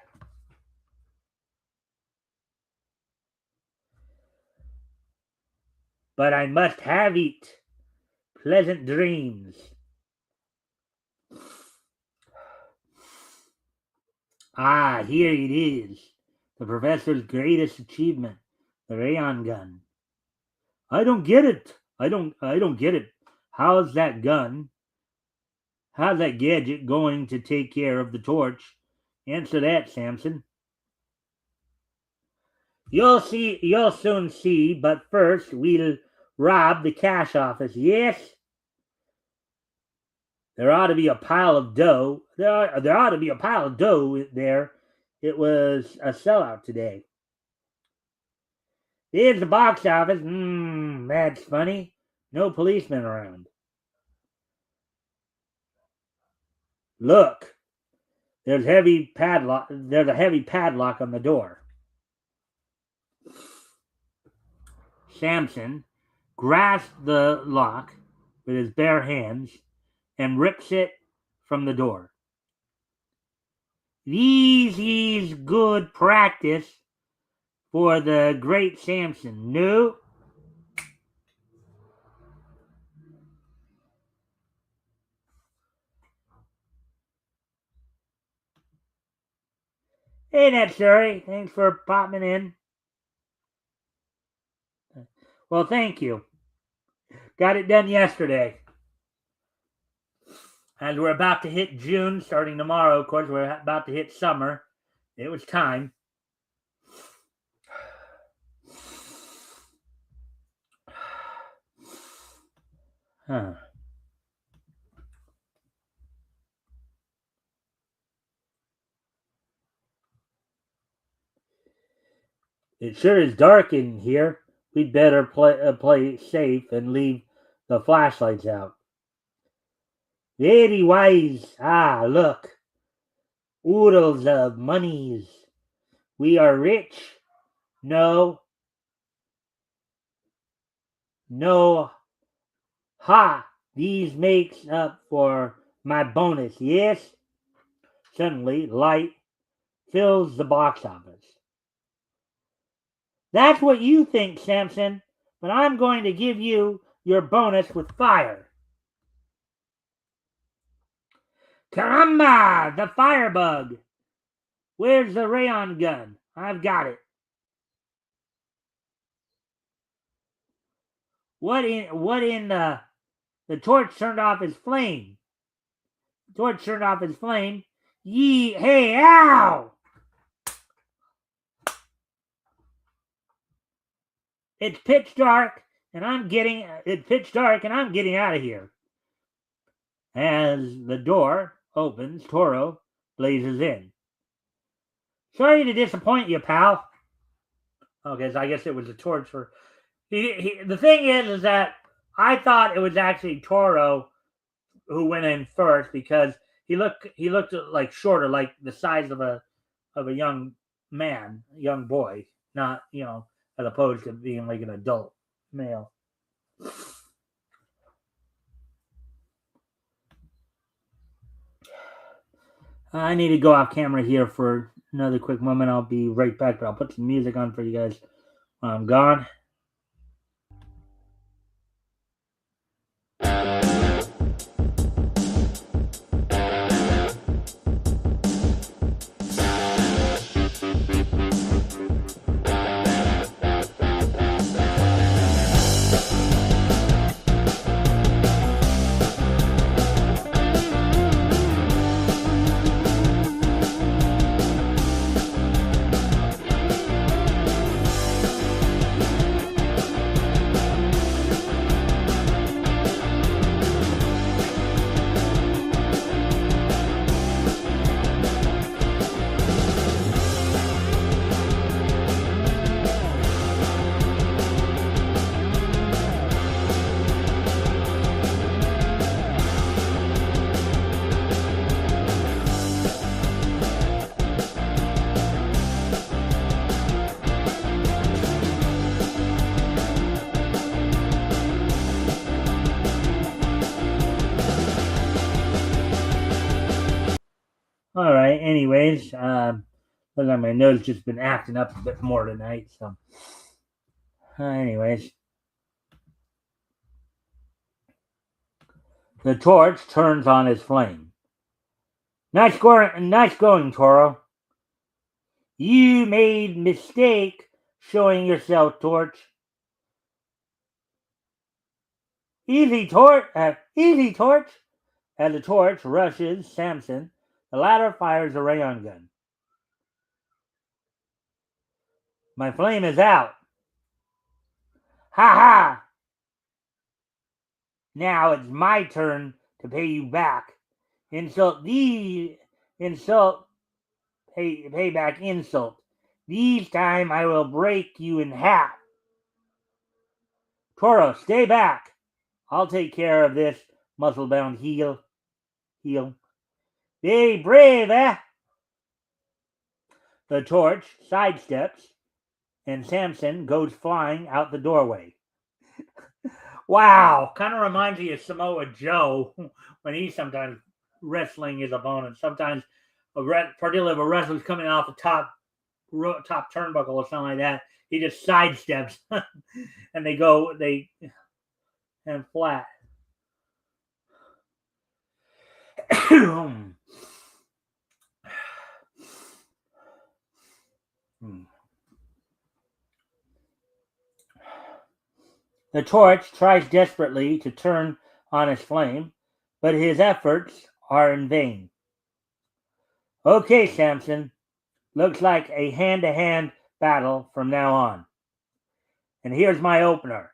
But I must have it. Pleasant dreams. Ah, here it is. The professor's greatest achievement, the rayon gun. I don't get it. I don't get it. How's that gadget going to take care of the torch? Answer that, Samson. You'll soon see, but first we'll rob the cash office, yes? There ought to be a pile of dough. There ought to be a pile of dough there. It was a sellout today. Here's the box office. That's funny. No policemen around. Look, there's a heavy padlock on the door. Samson grasps the lock with his bare hands and rips it from the door. This is good practice for the great Samson. No? Hey, Surrey. Thanks for popping in. Well, thank you. Got it done yesterday. As we're about to hit June, starting tomorrow, of course, we're about to hit summer. It was time. Huh. It sure is dark in here. We'd better play safe and leave the flashlights out. Very wise. Ah, look. Oodles of monies. We are rich. No. Ha! These makes up for my bonus, yes? Suddenly, light fills the box office. That's what you think, Samson, but I'm going to give you your bonus with fire. Caramba! The firebug! Where's the rayon gun? I've got it. What in the torch turned off his flame? The torch turned off his flame. Hey, ow! It's pitch dark, and I'm getting out of here. As the door opens, Toro blazes in. Sorry to disappoint you, pal. Okay, so I guess it was a torch for. The thing is that I thought it was actually Toro who went in first because he looked like shorter, like the size of a young man, young boy, not as opposed to being like an adult male. I need to go off camera here for another quick moment. I'll be right back, but I'll put some music on for you guys while I'm gone. All right. Anyways, looks like my nose just been acting up a bit more tonight. So, anyways, the torch turns on its flame. Nice going, Toro. You made mistake showing yourself, Torch. Easy, Torch! Easy, Torch! As the Torch rushes Samson, the latter fires a rayon gun. My flame is out. Ha ha! Now it's my turn to pay you back. Pay back insult. This time I will break you in half. Toro, stay back. I'll take care of this muscle-bound heel. Be brave, eh? The Torch sidesteps, and Samson goes flying out the doorway. Wow, kind of reminds me of Samoa Joe when he's sometimes wrestling his opponent. Sometimes particularly if a wrestler's coming off the top turnbuckle or something like that, he just sidesteps and they and flat. The Torch tries desperately to turn on his flame, but his efforts are in vain. Okay, Samson, looks like a hand-to-hand battle from now on. And here's my opener.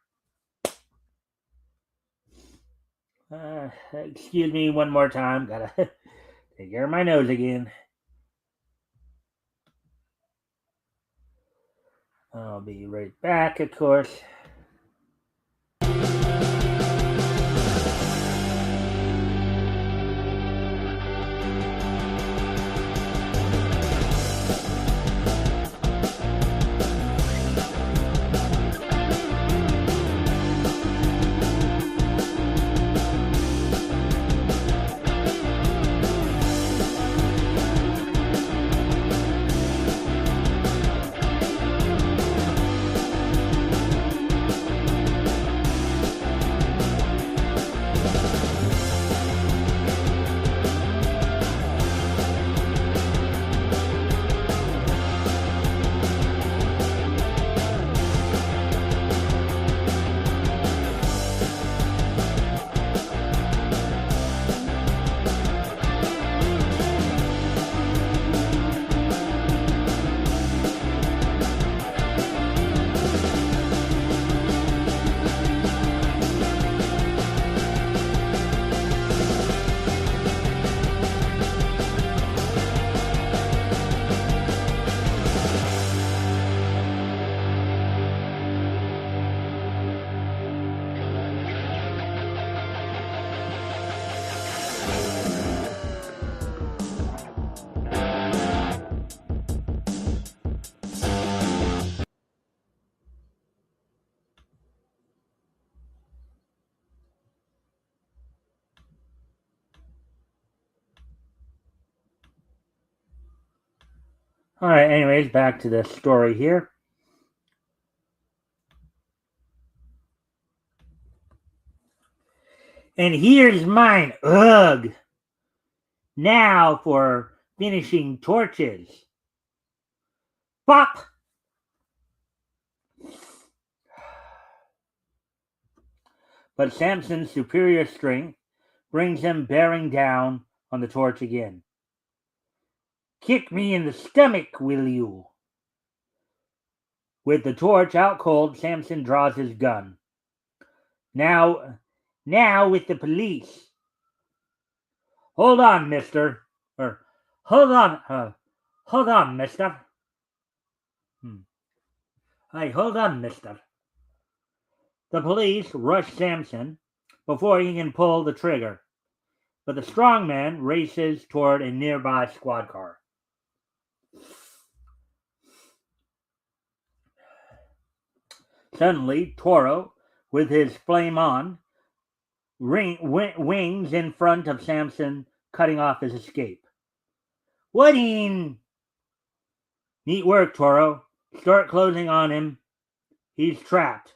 Excuse me one more time. Gotta take care of my nose again. I'll be right back, of course. All right, anyways, back to the story here. And here's mine. Ugh. Now for finishing torches. Pop! But Samson's superior strength brings him bearing down on the Torch again. Kick me in the stomach, will you? With the Torch out cold, Samson draws his gun. Now with the police. Hold on, mister. Hold on, mister. Hey, hold on, mister. The police rush Samson before he can pull the trigger, but the strong man races toward a nearby squad car. Suddenly, Toro, with his flame on, wings in front of Samson, cutting off his escape. What in? Neat work, Toro. Start closing on him. He's trapped.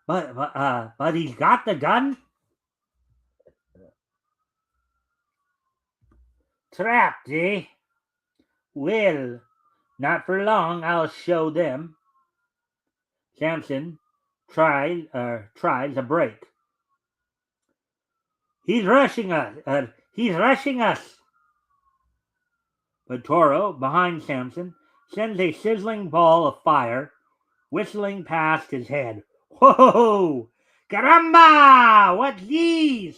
But he's got the gun? Trapped, eh? Well, not for long, I'll show them. Samson tries a break. He's rushing us. He's rushing us. But Toro, behind Samson, sends a sizzling ball of fire whistling past his head. Whoa! Caramba! What's these?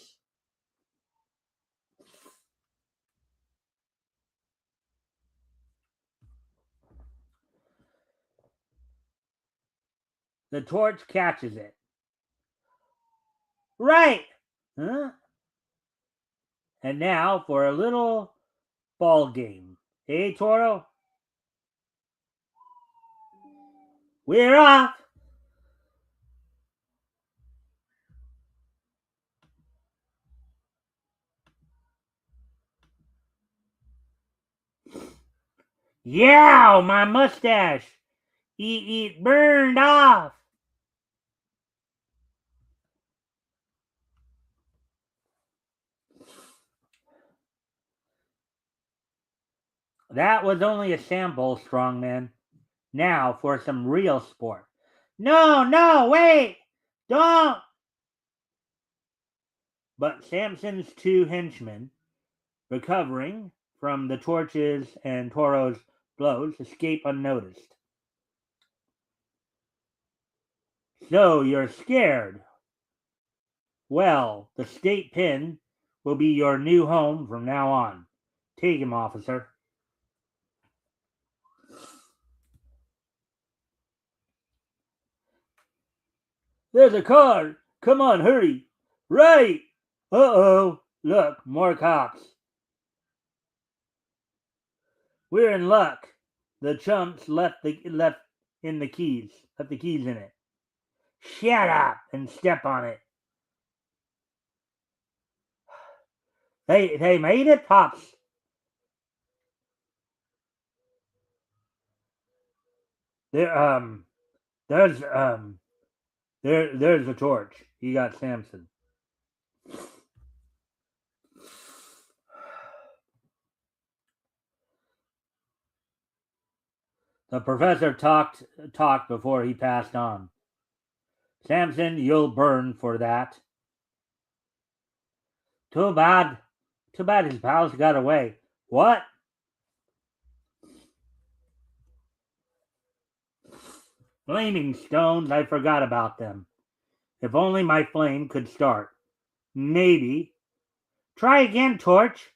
The torch catches it. Right! Huh? And now for a little ball game. Hey, Toro? We're off! Yow! My mustache! It burned off! That was only a sample, strongman. Now for some real sport. No, wait! Don't! But Samson's two henchmen, recovering from the torches and Toro's blows, escape unnoticed. So you're scared. Well, the state pen will be your new home from now on. Take him, officer. There's a car. Come on, hurry. Right. Uh-oh. Look, more cops. We're in luck. The chumps left the keys in it. Shut up and step on it. They made it, Pops. There's a torch. You got Samson. The professor talked before he passed on. Samson, you'll burn for that. Too bad his pals got away. What? Flaming stones, I forgot about them. If only my flame could start. Maybe. Try again, Torch.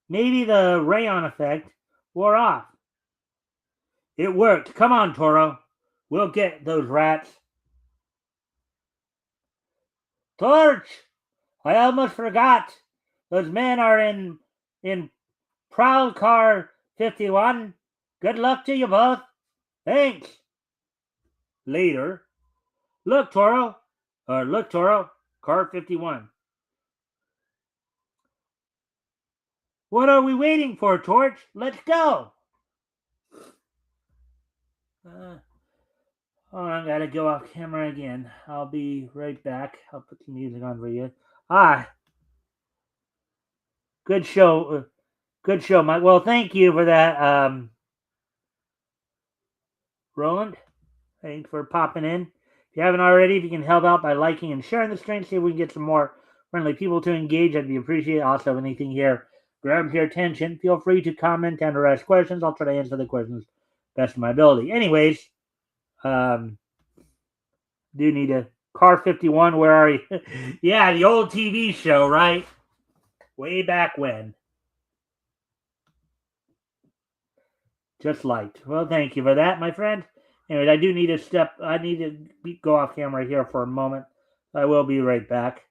Maybe the rayon effect wore off. It worked. Come on, Toro. We'll get those rats. Torch! I almost forgot. Those men are in Prowl Car 51. Good luck to you both. Thanks. Later. Look, Toro. Car 51. What are we waiting for, Torch? Let's go. I gotta go off camera again. I'll be right back. I'll put some music on for you. Good show. Good show, Mike. Well, thank you for that, Roland. Thanks for popping in. If you haven't already, if you can help out by liking and sharing the stream, see if we can get some more friendly people to engage, I'd be appreciated. Also, anything here grabs your attention, feel free to comment and or ask questions. I'll try to answer the questions best of my ability. Anyways, do need a Car 51. Where are you? Yeah, the old TV show, right? Way back when. Just liked. Well, thank you for that, my friend. Anyways, I need to go off camera here for a moment. I will be right back.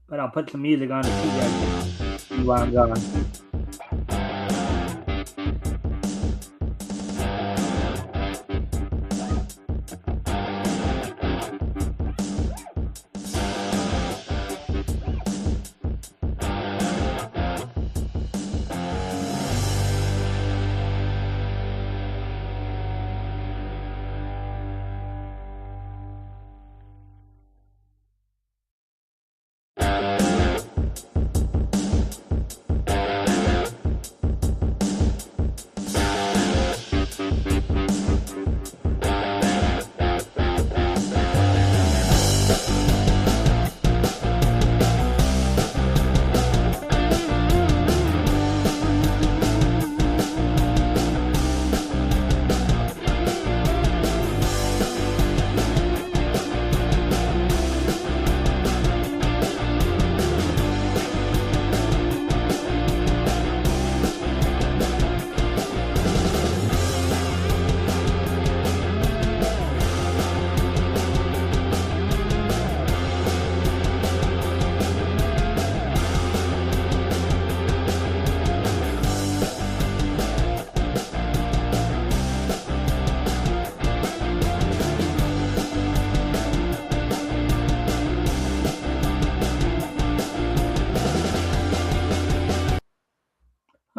But I'll put some music on to see guys see while I'm gone.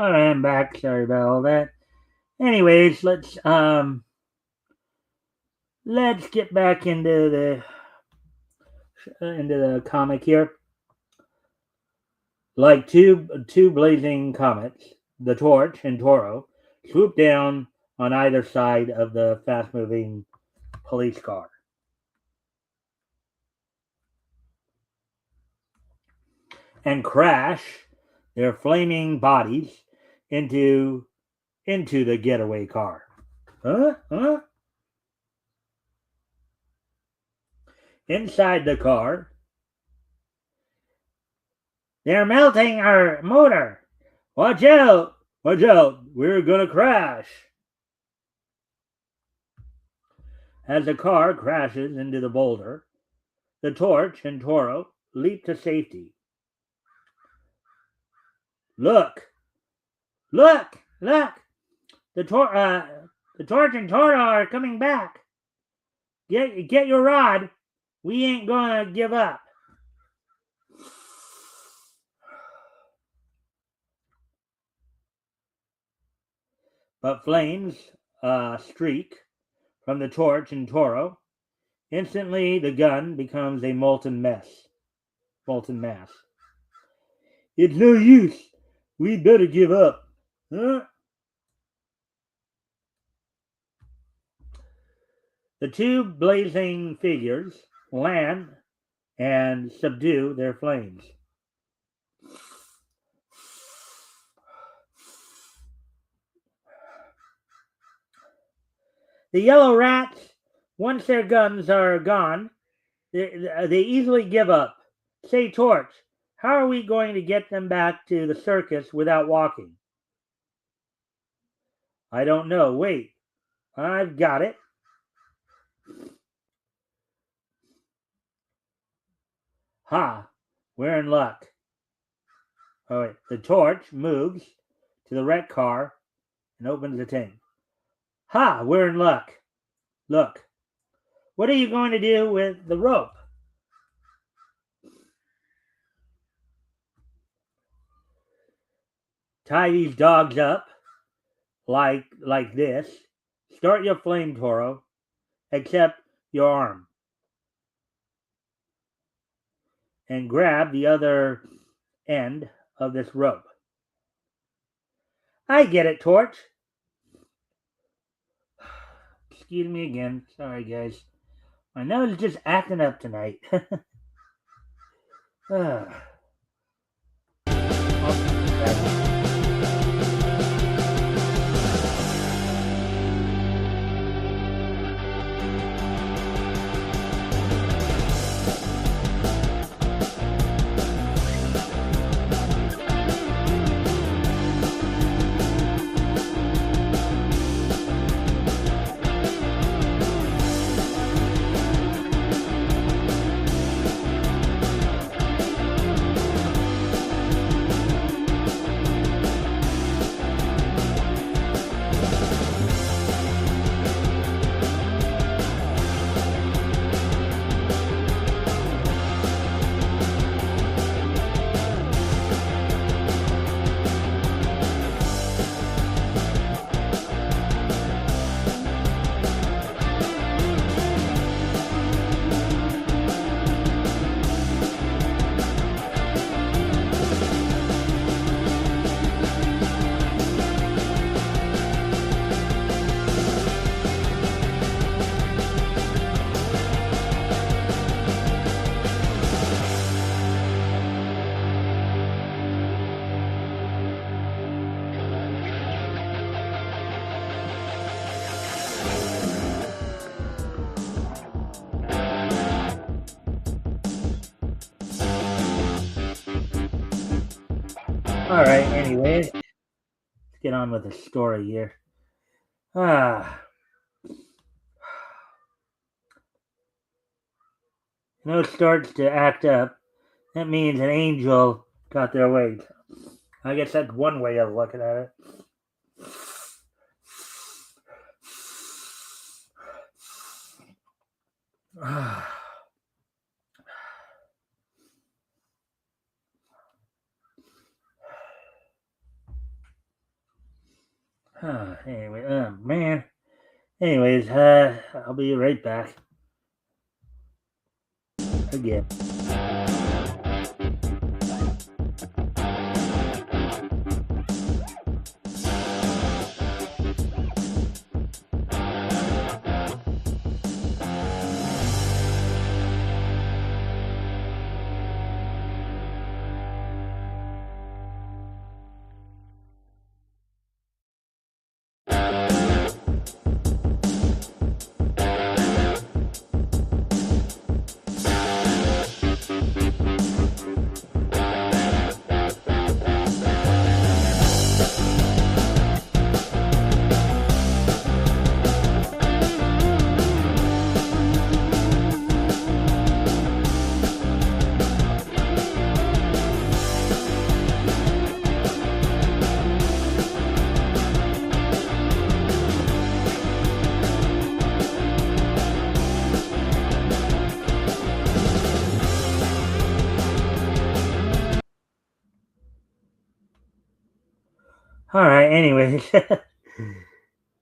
All right, I'm back. Sorry about all that. Anyways, let's get back into the comic here. Like two blazing comets, the Torch and Toro swoop down on either side of the fast-moving police car. And crash their flaming bodies into the getaway car. Huh? Huh? Inside the car, they're melting our motor. Watch out! Watch out! We're gonna crash. As the car crashes into the boulder, the Torch and Toro leap to safety. Look! Look! Look! The Torch and Toro are coming back. Get your rod. We ain't gonna give up. But flames streak from the Torch and Toro. Instantly, the gun becomes a molten mass. It's no use. We'd better give up. Huh? The two blazing figures land and subdue their flames. The yellow rats, once their guns are gone, they easily give up. Say, Torch, how are we going to get them back to the circus without walking? I don't know. Wait, I've got it. Ha, we're in luck. Oh, wait. The Torch moves to the wrecked car and opens the tank. Ha, we're in luck. Look, what are you going to do with the rope? Tie these dogs up like this. Start your flame, Toro, except your arm. And grab the other end of this rope. I get it, Torch. Excuse me again. Sorry, guys. My nose is just acting up tonight. All right, anyways, let's get on with the story here. Nose starts to act up. That means an angel got their way. I guess that's one way of looking at it. Anyway, man. Anyways, I'll be right back. Again. All right. Anyways, do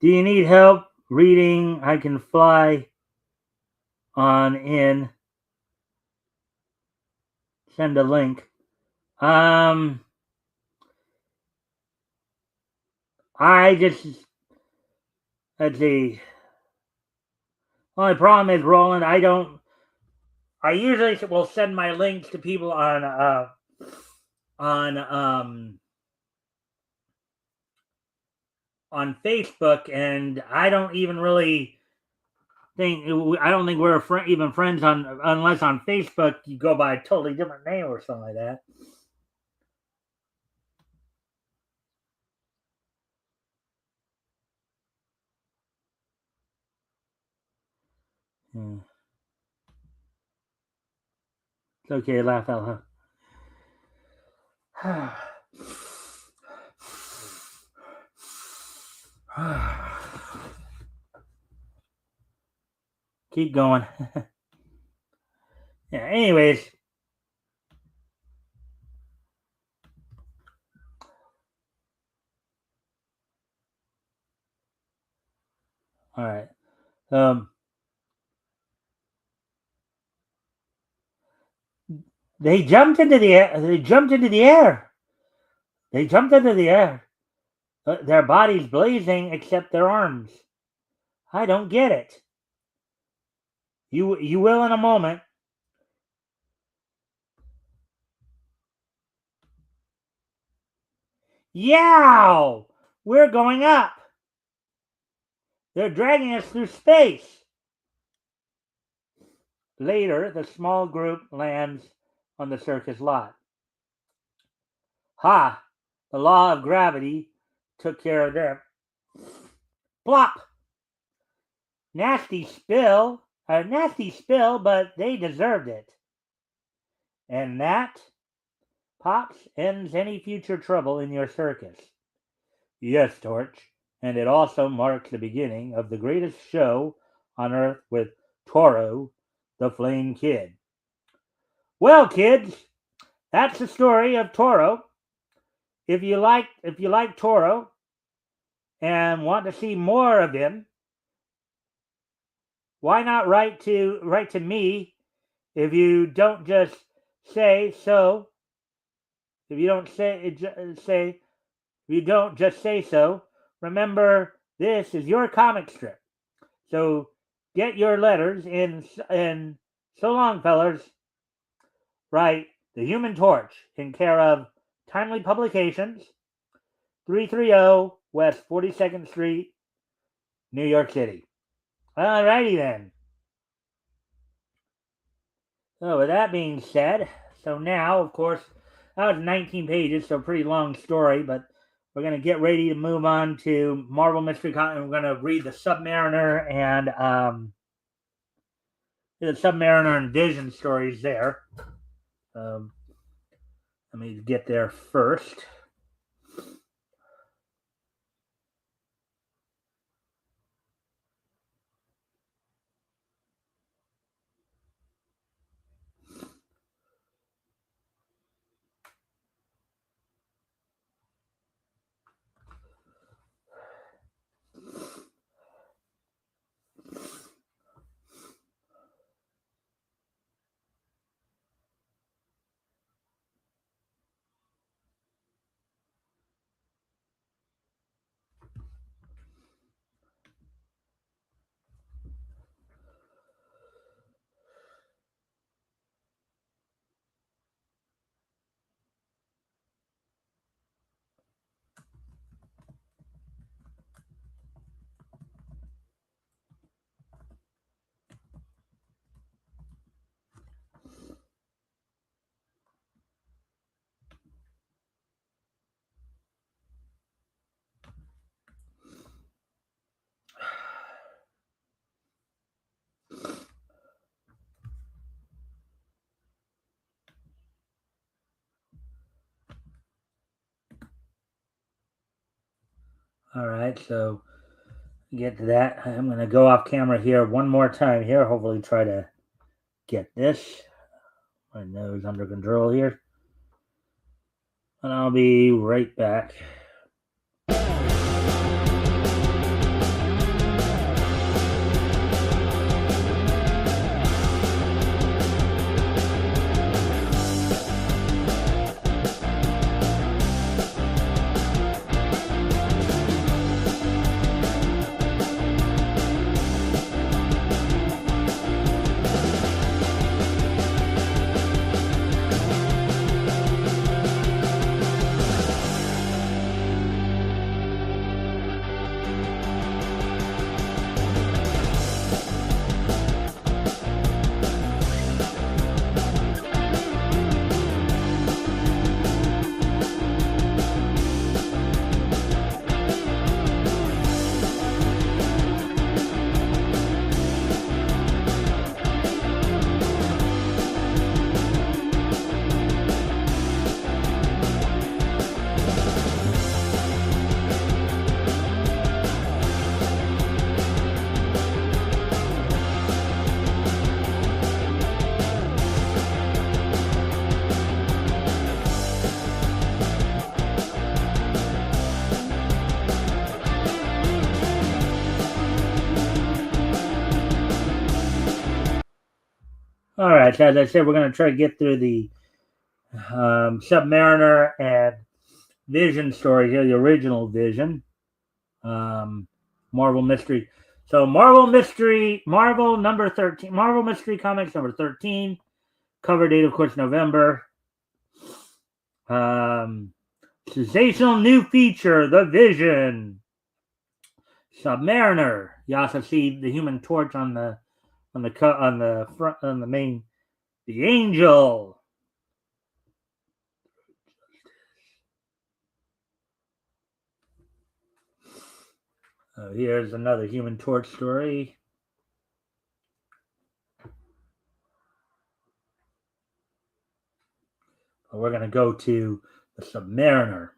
you need help reading I Can Fly on in? Send a link. I just let's see. Only problem is, Roland, I don't. I usually will send my links to people on on Facebook, and I don't even really think I don't think we're even friends on unless on Facebook you go by a totally different name or something like that. Hmm. It's okay, laugh out loud. Keep going. Yeah. Anyways. All right. They jumped into the air. They jumped into the air. They jumped into the air. Their bodies blazing except their arms. I don't get it. You will in a moment. Yow! We're going up. They're dragging us through space. Later, the small group lands on the circus lot. Ha! The law of gravity took care of them. Plop! Nasty spill, but they deserved it. And that, Pops, ends any future trouble in your circus. Yes, Torch, and it also marks the beginning of the greatest show on Earth with Toro, the Flame Kid. Well, kids, that's the story of Toro. If you like Toro and want to see more of him, why not write to me if you don't just say so. If you don't if you don't just say so, remember this is your comic strip. So get your letters in, and so long, fellers. Write The Human Torch in care of Timely Publications, 330 West 42nd Street, New York City. Alrighty then. So with that being said, so now, of course, that was 19 pages, so pretty long story, but we're going to get ready to move on to Marvel Mystery Con, and we're going to read the Submariner and Vision stories there. Let me get there first. All right, so get to that. I'm going to go off camera here one more time here. Hopefully try to get this. My nose under control here. And I'll be right back. All right, so as I said, we're going to try to get through the Submariner and Vision story here, the original Vision. Marvel Mystery. So Marvel Mystery Comics number 13. Cover date, of course, November. Sensational new feature, The Vision. Submariner. You also see the Human Torch on the front on the main. The Angel. Here's another Human Torch story. We're going to go to the Submariner.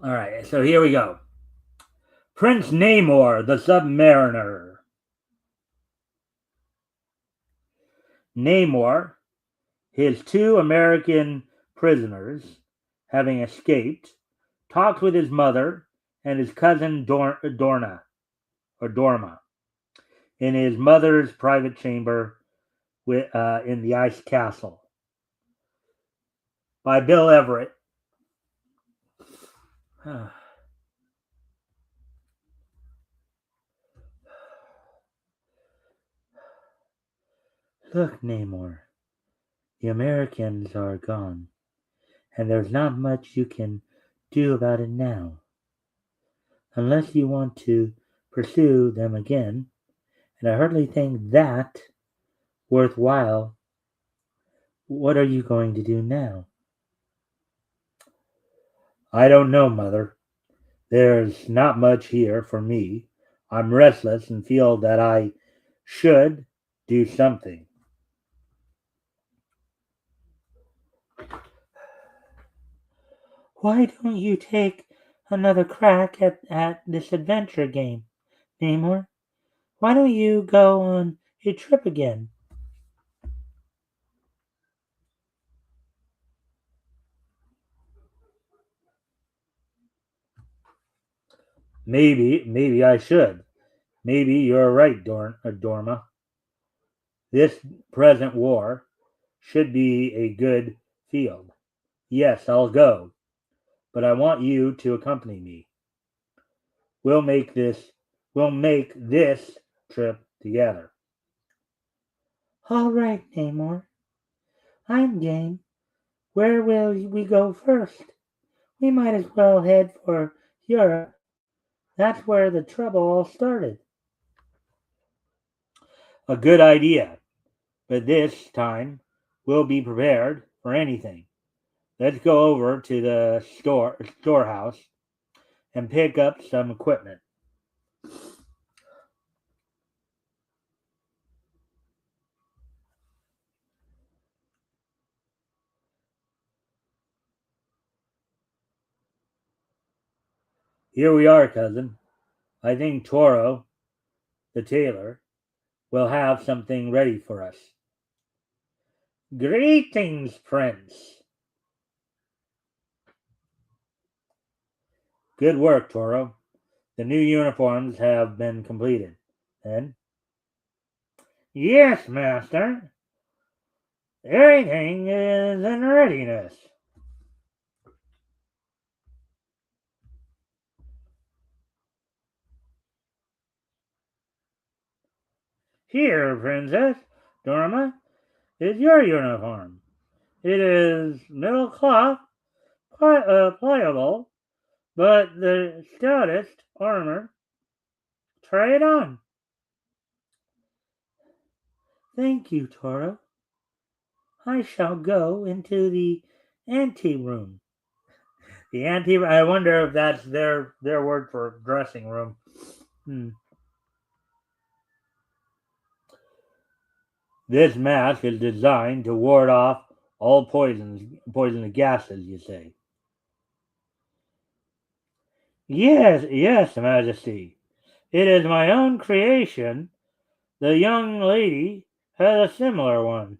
All right, so here we go. Prince Namor, the Submariner. Namor, his 2 American prisoners, having escaped, talks with his mother and his cousin Dorma in his mother's private chamber in the Ice Castle. By Bill Everett. Look, Namor, the Americans are gone, and there's not much you can do about it now. Unless you want to pursue them again, and I hardly think that worthwhile. What are you going to do now? I don't know, Mother. There's not much here for me. I'm restless and feel that I should do something. Why don't you take another crack at this adventure game, Namor? Why don't you go on a trip again? Maybe I should. Maybe you're right, Dorma. This present war should be a good field. Yes, I'll go, but I want you to accompany me. We'll make this trip together. All right, Namor. I'm game. Where will we go first? We might as well head for Europe. That's where the trouble all started. A good idea, but this time we'll be prepared for anything. Let's go over to the storehouse and pick up some equipment. Here we are, cousin. I think Toro, the tailor, will have something ready for us. Greetings, Prince. Good work, Toro. The new uniforms have been completed. Then? Yes, master. Everything is in readiness. Here, Princess Dorma, is your uniform. It is middle cloth, pliable, but the stoutest armor. Try it on. Thank you, Toro. I shall go into the anteroom. The ante. I wonder if that's their word for dressing room. This mask is designed to ward off all poisonous gases. You say? Yes, yes, Majesty. It is my own creation. The young lady has a similar one.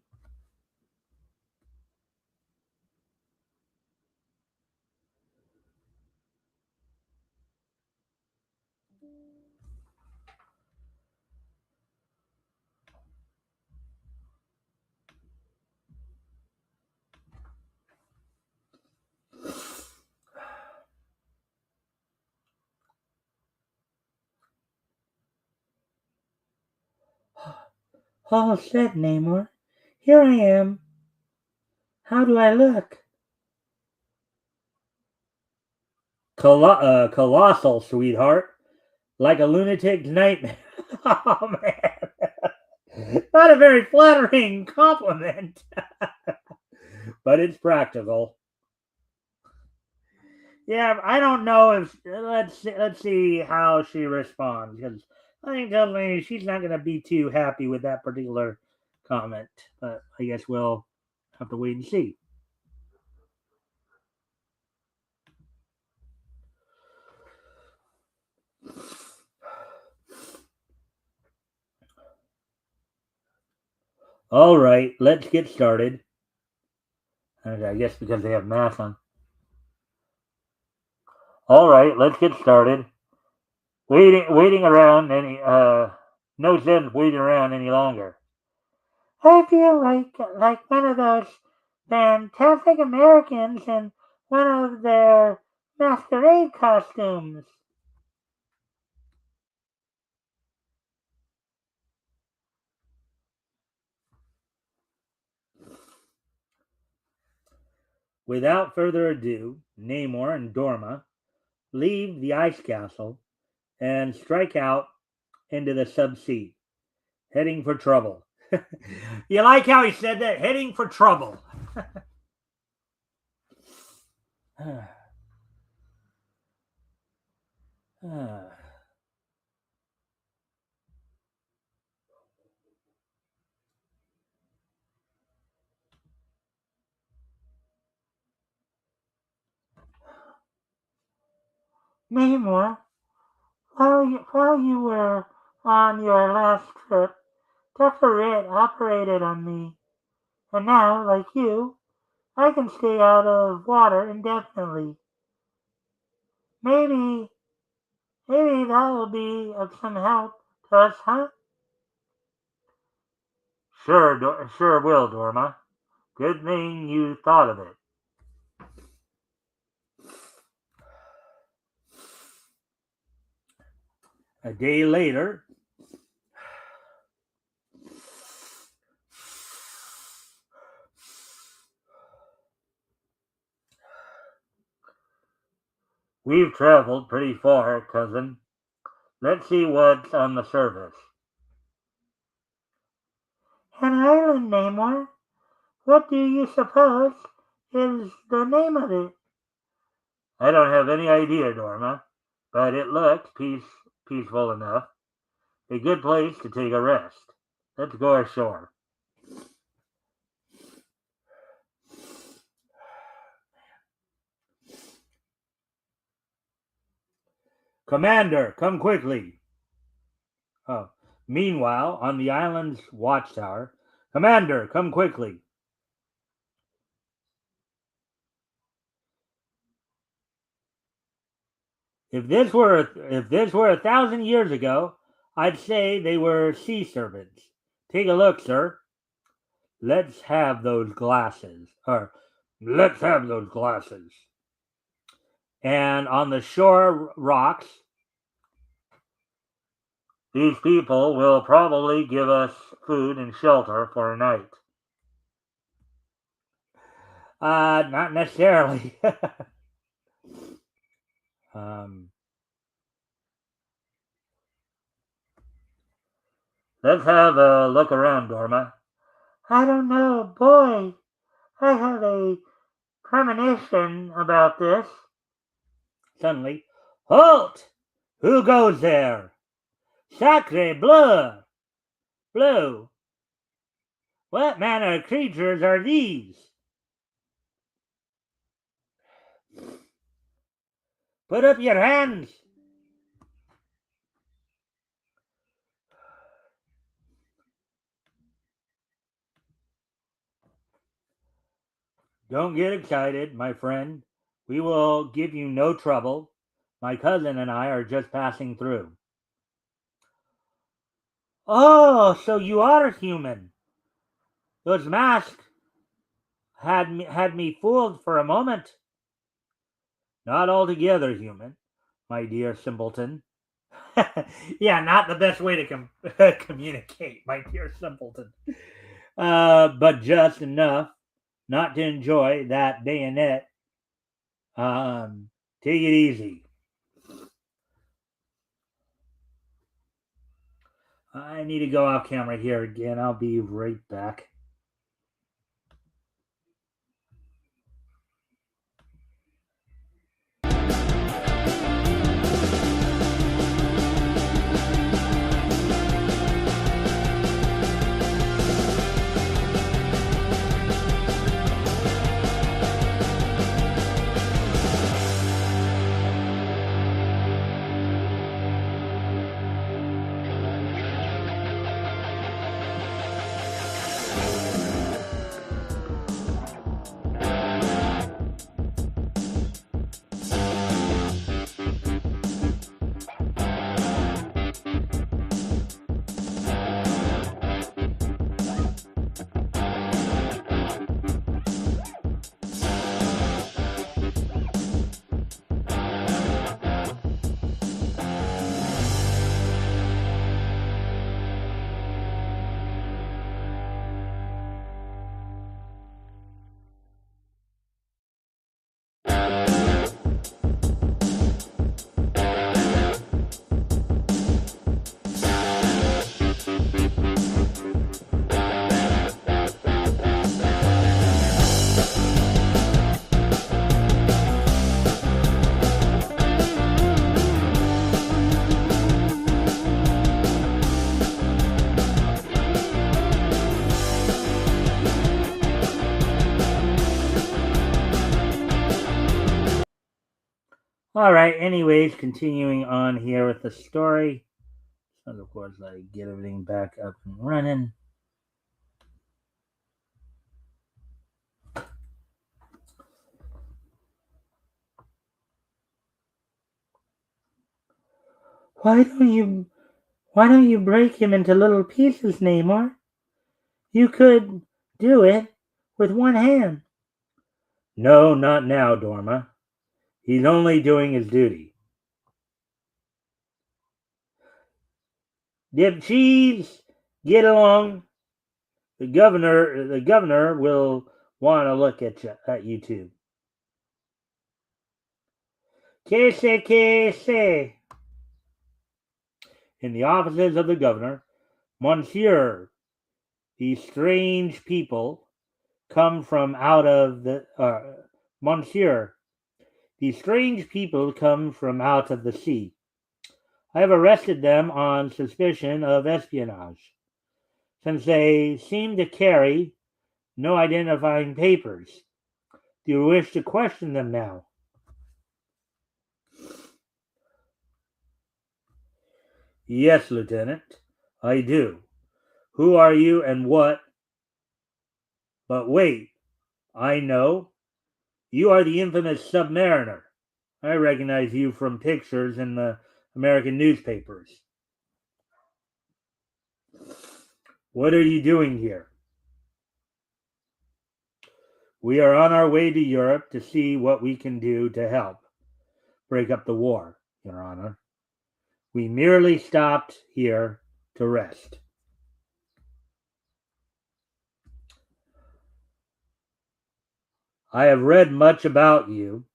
All set, Namor. Here I am. How do I look? Colossal, sweetheart. Like a lunatic's nightmare. Oh, man. Not a very flattering compliment. But it's practical. Yeah, I don't know if let's see how she responds because I think definitely she's not going to be too happy with that particular comment. But I guess we'll have to wait and see. All right, let's get started. I guess because they have math on. All right, let's get started. Waiting around any no sense waiting around any longer. I feel like one of those fantastic Americans in one of their masquerade costumes. Without further ado, Namor and Dorma leave the ice castle and strike out into the subsea, heading for trouble. You like how he said that? Heading for trouble. Namor, while you were on your last trip, Dr. Red operated on me, and now, like you, I can stay out of water indefinitely. Maybe, maybe that will be of some help to us, huh? Sure will, Dorma. Good thing you thought of it. A day later, we've traveled pretty far, cousin. Let's see what's on the surface. An island, Namor. What do you suppose is the name of it? I don't have any idea, Dorma, but it looks peaceful enough. A good place to take a rest. Let's go ashore. Commander, come quickly. Oh. Meanwhile, on the island's watchtower, Commander, come quickly. If this were 1,000 years ago, I'd say they were sea serpents. Take a look, sir. Let's have those glasses. Let's have those glasses. And on the shore rocks, these people will probably give us food and shelter for a night. Not necessarily. Let's have a look around, Dorma. I don't know, boy. I have a premonition about this. Suddenly, halt! Who goes there? Sacre bleu! Blue. What manner of creatures are these? Put up your hands! Don't get excited, my friend. We will give you no trouble. My cousin and I are just passing through. Oh, so you are human. Those masks had me fooled for a moment. Not altogether human, my dear simpleton. Yeah, not the best way to communicate, my dear simpleton. But just enough not to enjoy that bayonet. Take it easy. I need to go off camera here again. I'll be right back. All right, anyways, continuing on here with the story. So, of course, I get everything back up and running. Why don't you break him into little pieces, Namor? You could do it with one hand. No, not now, Dorma. He's only doing his duty. Dip cheese, get along. The governor will want to look at you too. Que se. In the offices of the governor, Monsieur, these strange people come from out of the Monsieur, these strange people come from out of the sea. I have arrested them on suspicion of espionage, since they seem to carry no identifying papers. Do you wish to question them now? Yes, Lieutenant, I do. Who are you and what? But wait, I know. You are the infamous Submariner. I recognize you from pictures in the American newspapers. What are you doing here? We are on our way to Europe to see what we can do to help break up the war, Your Honor. We merely stopped here to rest. I have read much about you,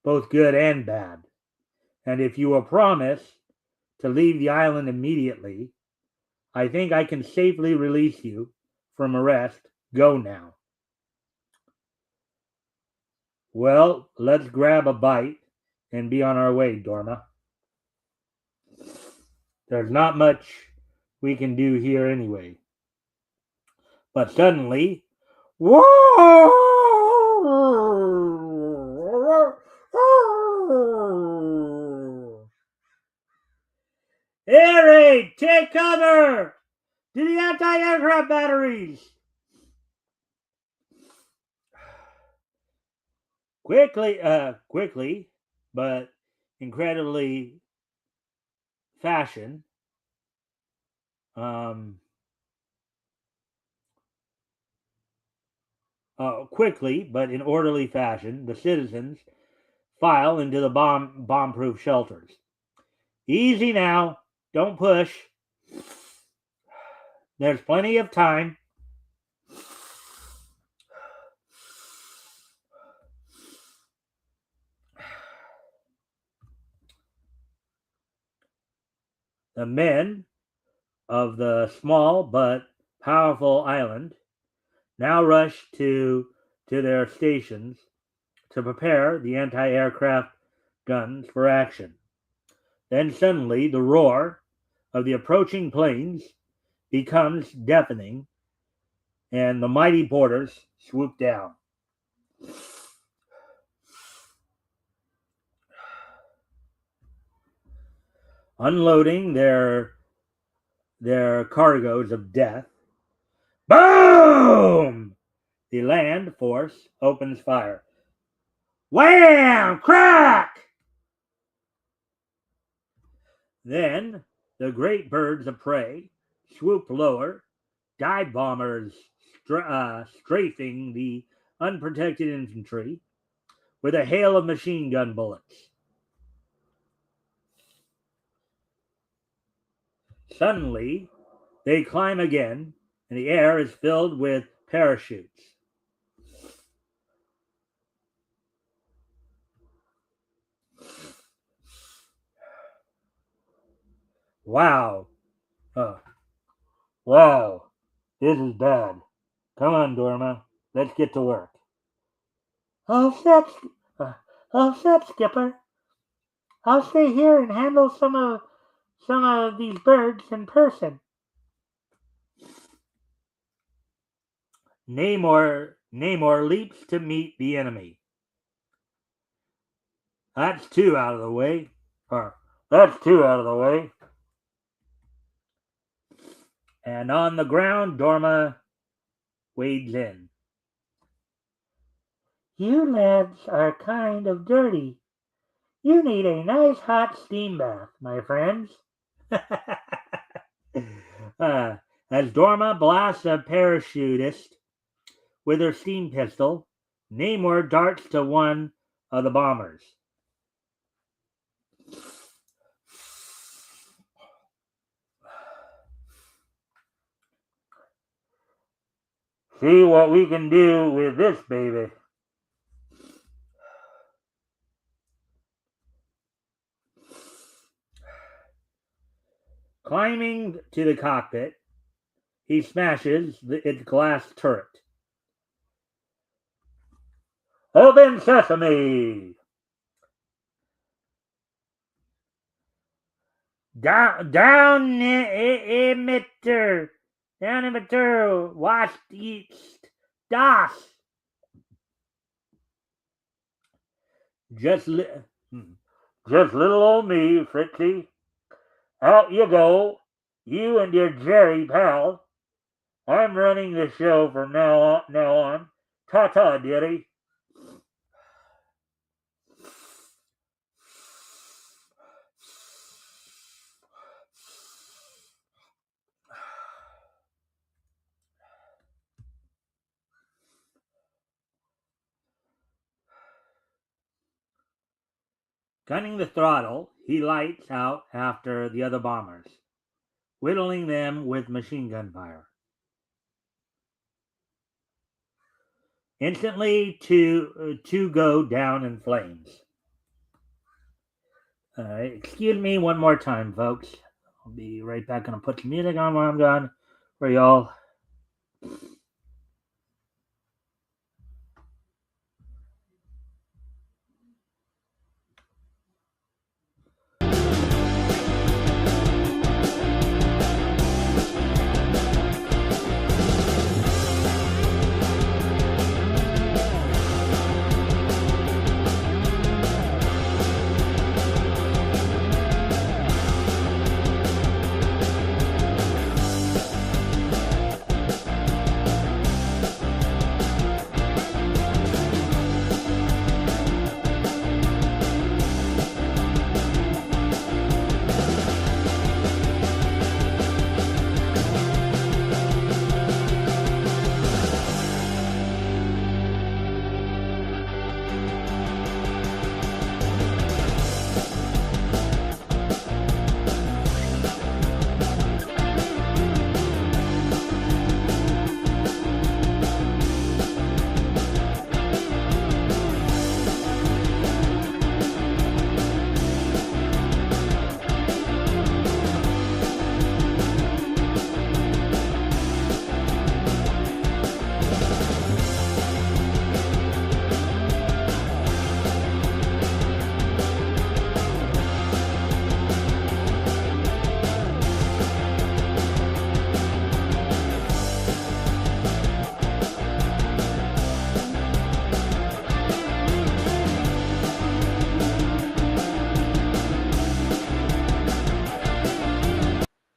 both good and bad, and if you will promise to leave the island immediately, I think I can safely release you from arrest. Go now. Well, let's grab a bite and be on our way, Dorma. There's not much we can do here anyway. But suddenly, whoa! Air raid! Take cover! To the anti-aircraft batteries! Quickly, but incredibly fashion. Quickly, but in orderly fashion, the citizens file into the bomb-proof shelters. Easy now, don't push. There's plenty of time. The men of the small but powerful island now rush to their stations to prepare the anti-aircraft guns for action. Then suddenly the roar of the approaching planes becomes deafening, and the mighty boarders swoop down. Unloading their cargoes of death. Boom! The land force opens fire. Wham! Crack! Then the great birds of prey swoop lower, dive bombers strafing the unprotected infantry with a hail of machine gun bullets. Suddenly, they climb again, and the air is filled with parachutes. Wow. Wow. This is bad. Come on, Dorma. Let's get to work. All set, Skipper. I'll stay here and handle some of these birds in person. Namor leaps to meet the enemy. That's two out of the way. And on the ground, Dorma wades in. You lads are kind of dirty. You need a nice hot steam bath, my friends. As Dorma blasts a parachutist with her steam pistol, Namor darts to one of the bombers. See what we can do with this baby. Climbing to the cockpit, he smashes its glass turret. Open sesame! Down emitter! Down emitter! West east! Das! Just little old me, Fritzy. Out you go, you and your Jerry pal. I'm running the show from now on. Ta-ta, dearie. Gunning the throttle, he lights out after the other bombers, whittling them with machine gun fire. Instantly, two go down in flames. Excuse me one more time, folks. I'll be right back. Gonna put some music on while I'm gone for y'all.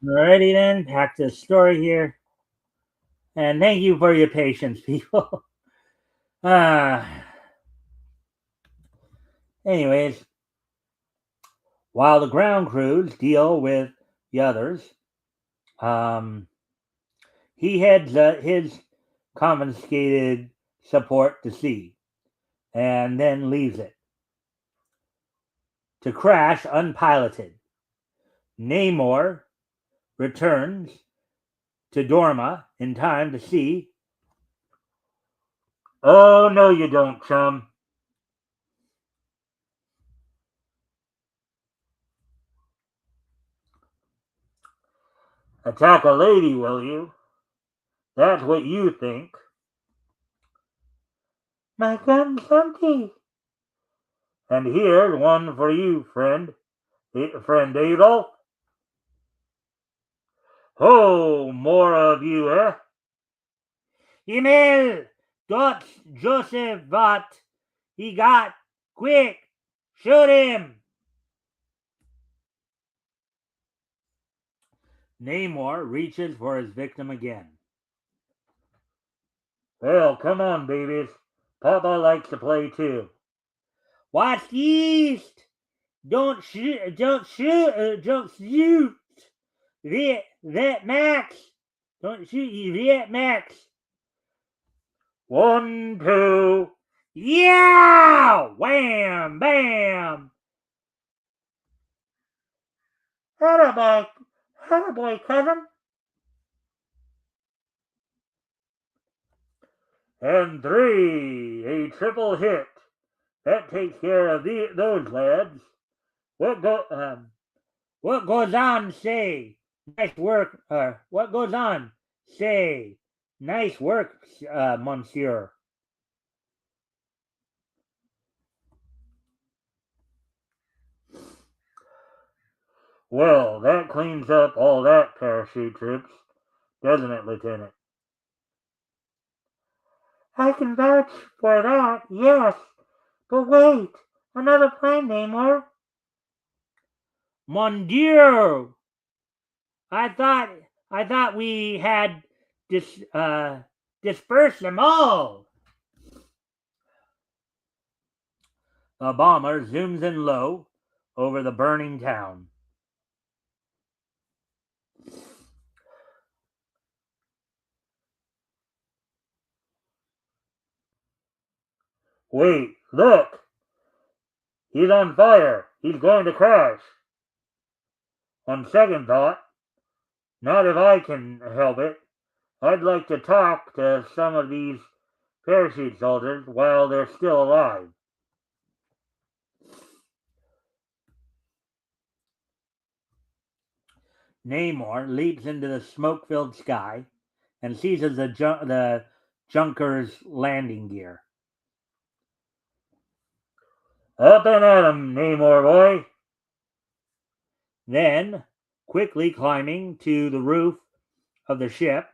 Alrighty then, back to the story here. And thank you for your patience, people. Anyways, while the ground crews deal with the others, he heads his confiscated support to sea and then leaves it to crash unpiloted. Namor returns to Dorma in time to see. Oh, no, you don't, chum. Attack a lady, will you? That's what you think. My gun's empty. And here's one for you, friend. Friend Adolf. Oh, more of you, eh? Himmel, dort Joseph wat he got. Quick, shoot him. Namor reaches for his victim again. Well, come on, babies. Papa likes to play too. Watch the east. Don't shoot. Don't shoot. Don't shoot. That Max. Don't shoot you, that Max. 1, 2. Yeah! Wham! Bam! Attaboy, cousin. And 3, a triple hit. That takes care of those lads. What goes on? Say, nice work. What goes on? Say, nice work, Monsieur. Well, that cleans up all that parachute troops, doesn't it, Lieutenant? I can vouch for that, yes. But wait, another plane, Namor. Mon Dieu! I thought we had dispersed them all. A bomber zooms in low over the burning town. Wait, look! He's on fire. He's going to crash. On second thought, not if I can help it. I'd like to talk to some of these parachute soldiers while they're still alive. Namor leaps into the smoke-filled sky and seizes the Junker's landing gear. Up and at 'em, Namor boy! Then, quickly climbing to the roof of the ship,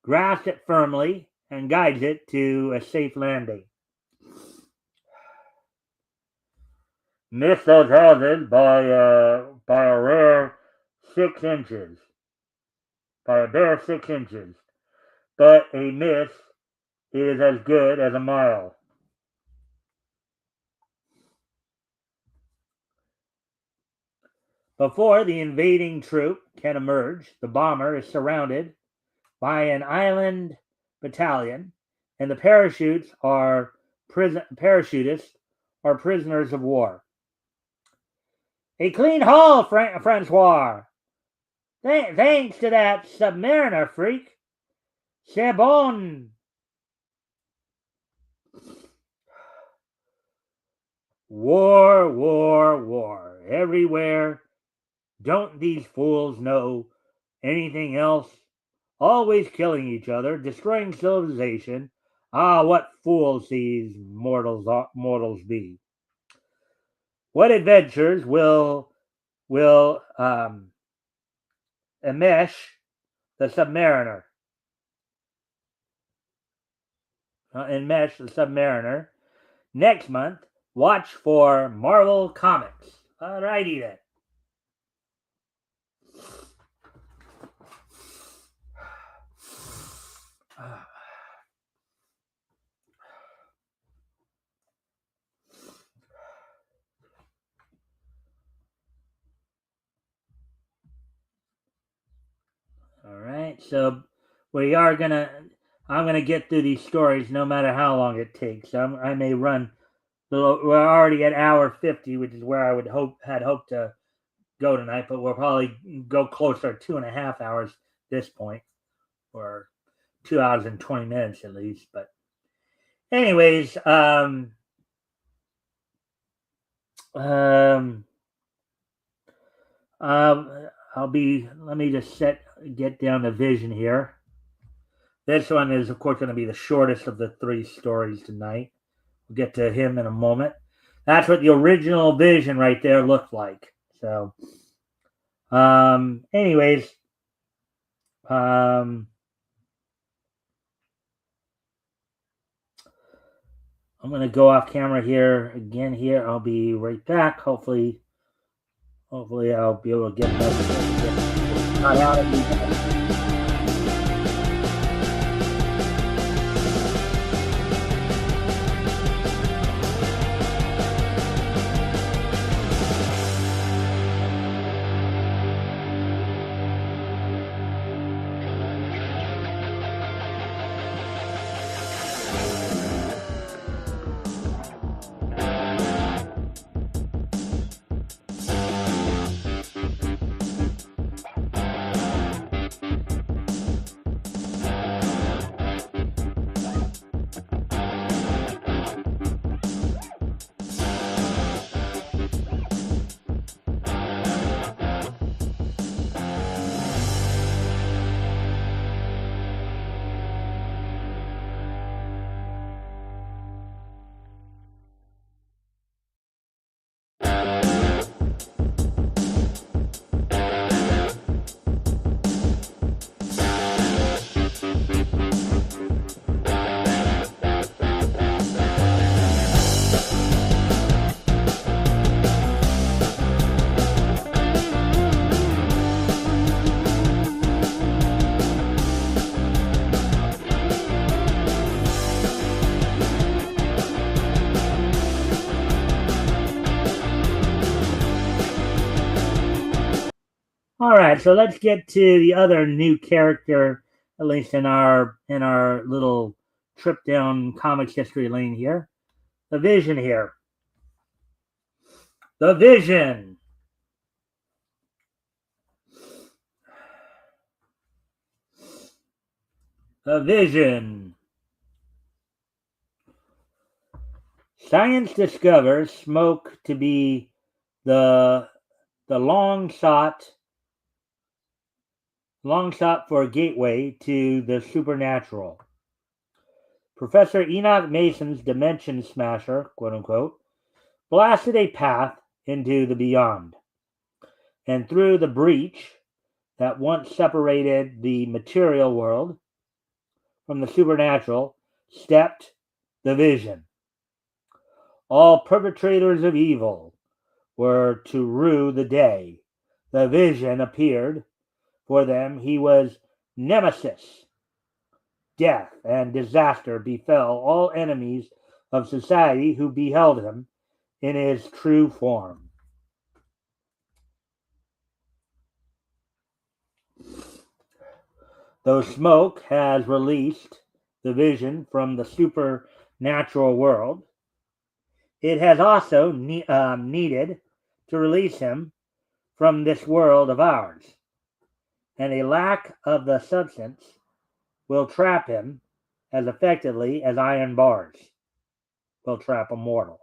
grasps it firmly and guides it to a safe landing. Missed those houses by a rare 6 inches. By a bare 6 inches. But a miss is as good as a mile. Before the invading troop can emerge, the bomber is surrounded by an island battalion, and the parachutists are prisoners of war. A clean haul, Francois. Thanks to that submariner freak. C'est bon. War, war, war. Everywhere. Don't these fools know anything else? Always killing each other, destroying civilization. Ah, what fools these mortals be. What adventures will enmesh the Submariner? Enmesh the Submariner. Next month, watch for Marvel Comics. Alrighty then. All right, so I'm gonna get through these stories no matter how long it takes. I may run. We're already at hour 50, which is where I had hoped to go tonight, but we'll probably go closer to 2.5 hours at this point, or 2 hours and 20 minutes at least. But anyways, let me just get down the vision here. This one is, of course, going to be the shortest of the 3 stories tonight. We'll get to him in a moment. That's what the original vision right there looked like. So, anyways, I'm going to go off camera here again here. I'll be right back. Hopefully I'll be able to get that cut out of these. All right, so let's get to the other new character, at least in our little trip down comics history lane here. The Vision here. The Vision. The Vision. Science discovers smoke to be the long sought for a gateway to the supernatural. Professor Enoch Mason's Dimension Smasher, quote unquote, blasted a path into the beyond. And through the breach that once separated the material world from the supernatural stepped the Vision. All perpetrators of evil were to rue the day the Vision appeared. For them he was nemesis. Death and disaster befell all enemies of society who beheld him in his true form. Though smoke has released the Vision from the supernatural world, it has also needed to release him from this world of ours. And a lack of the substance will trap him as effectively as iron bars will trap a mortal.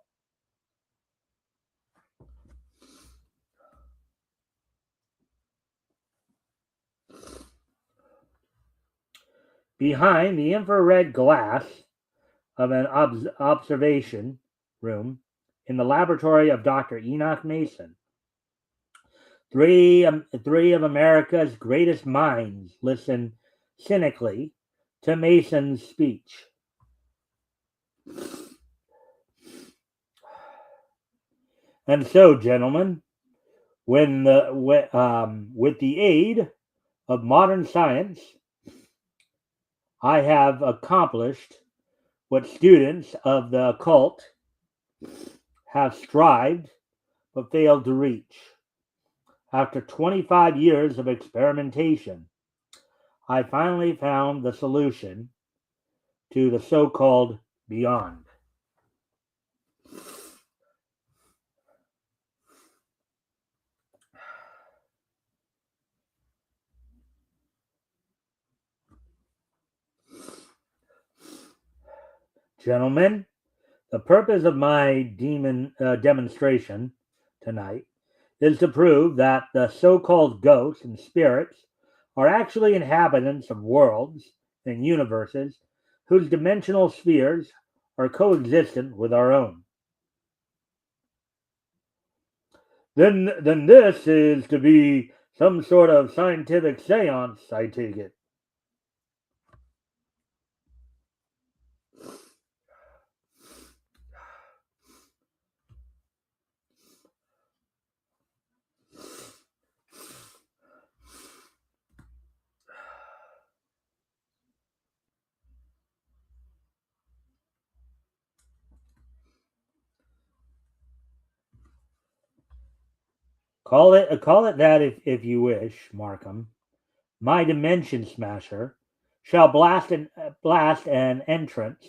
Behind the infrared glass of an observation room in the laboratory of Dr. Enoch Mason, three of America's greatest minds listen cynically to Mason's speech. And so, gentlemen, with the aid of modern science, I have accomplished what students of the occult have strived but failed to reach. After 25 years of experimentation, I finally found the solution to the so-called beyond. Gentlemen, the purpose of my demonstration tonight is to prove that the so-called ghosts and spirits are actually inhabitants of worlds and universes whose dimensional spheres are coexistent with our own. Then this is to be some sort of scientific seance, I take it. Call it that if you wish, Markham. My Dimension Smasher shall blast an entrance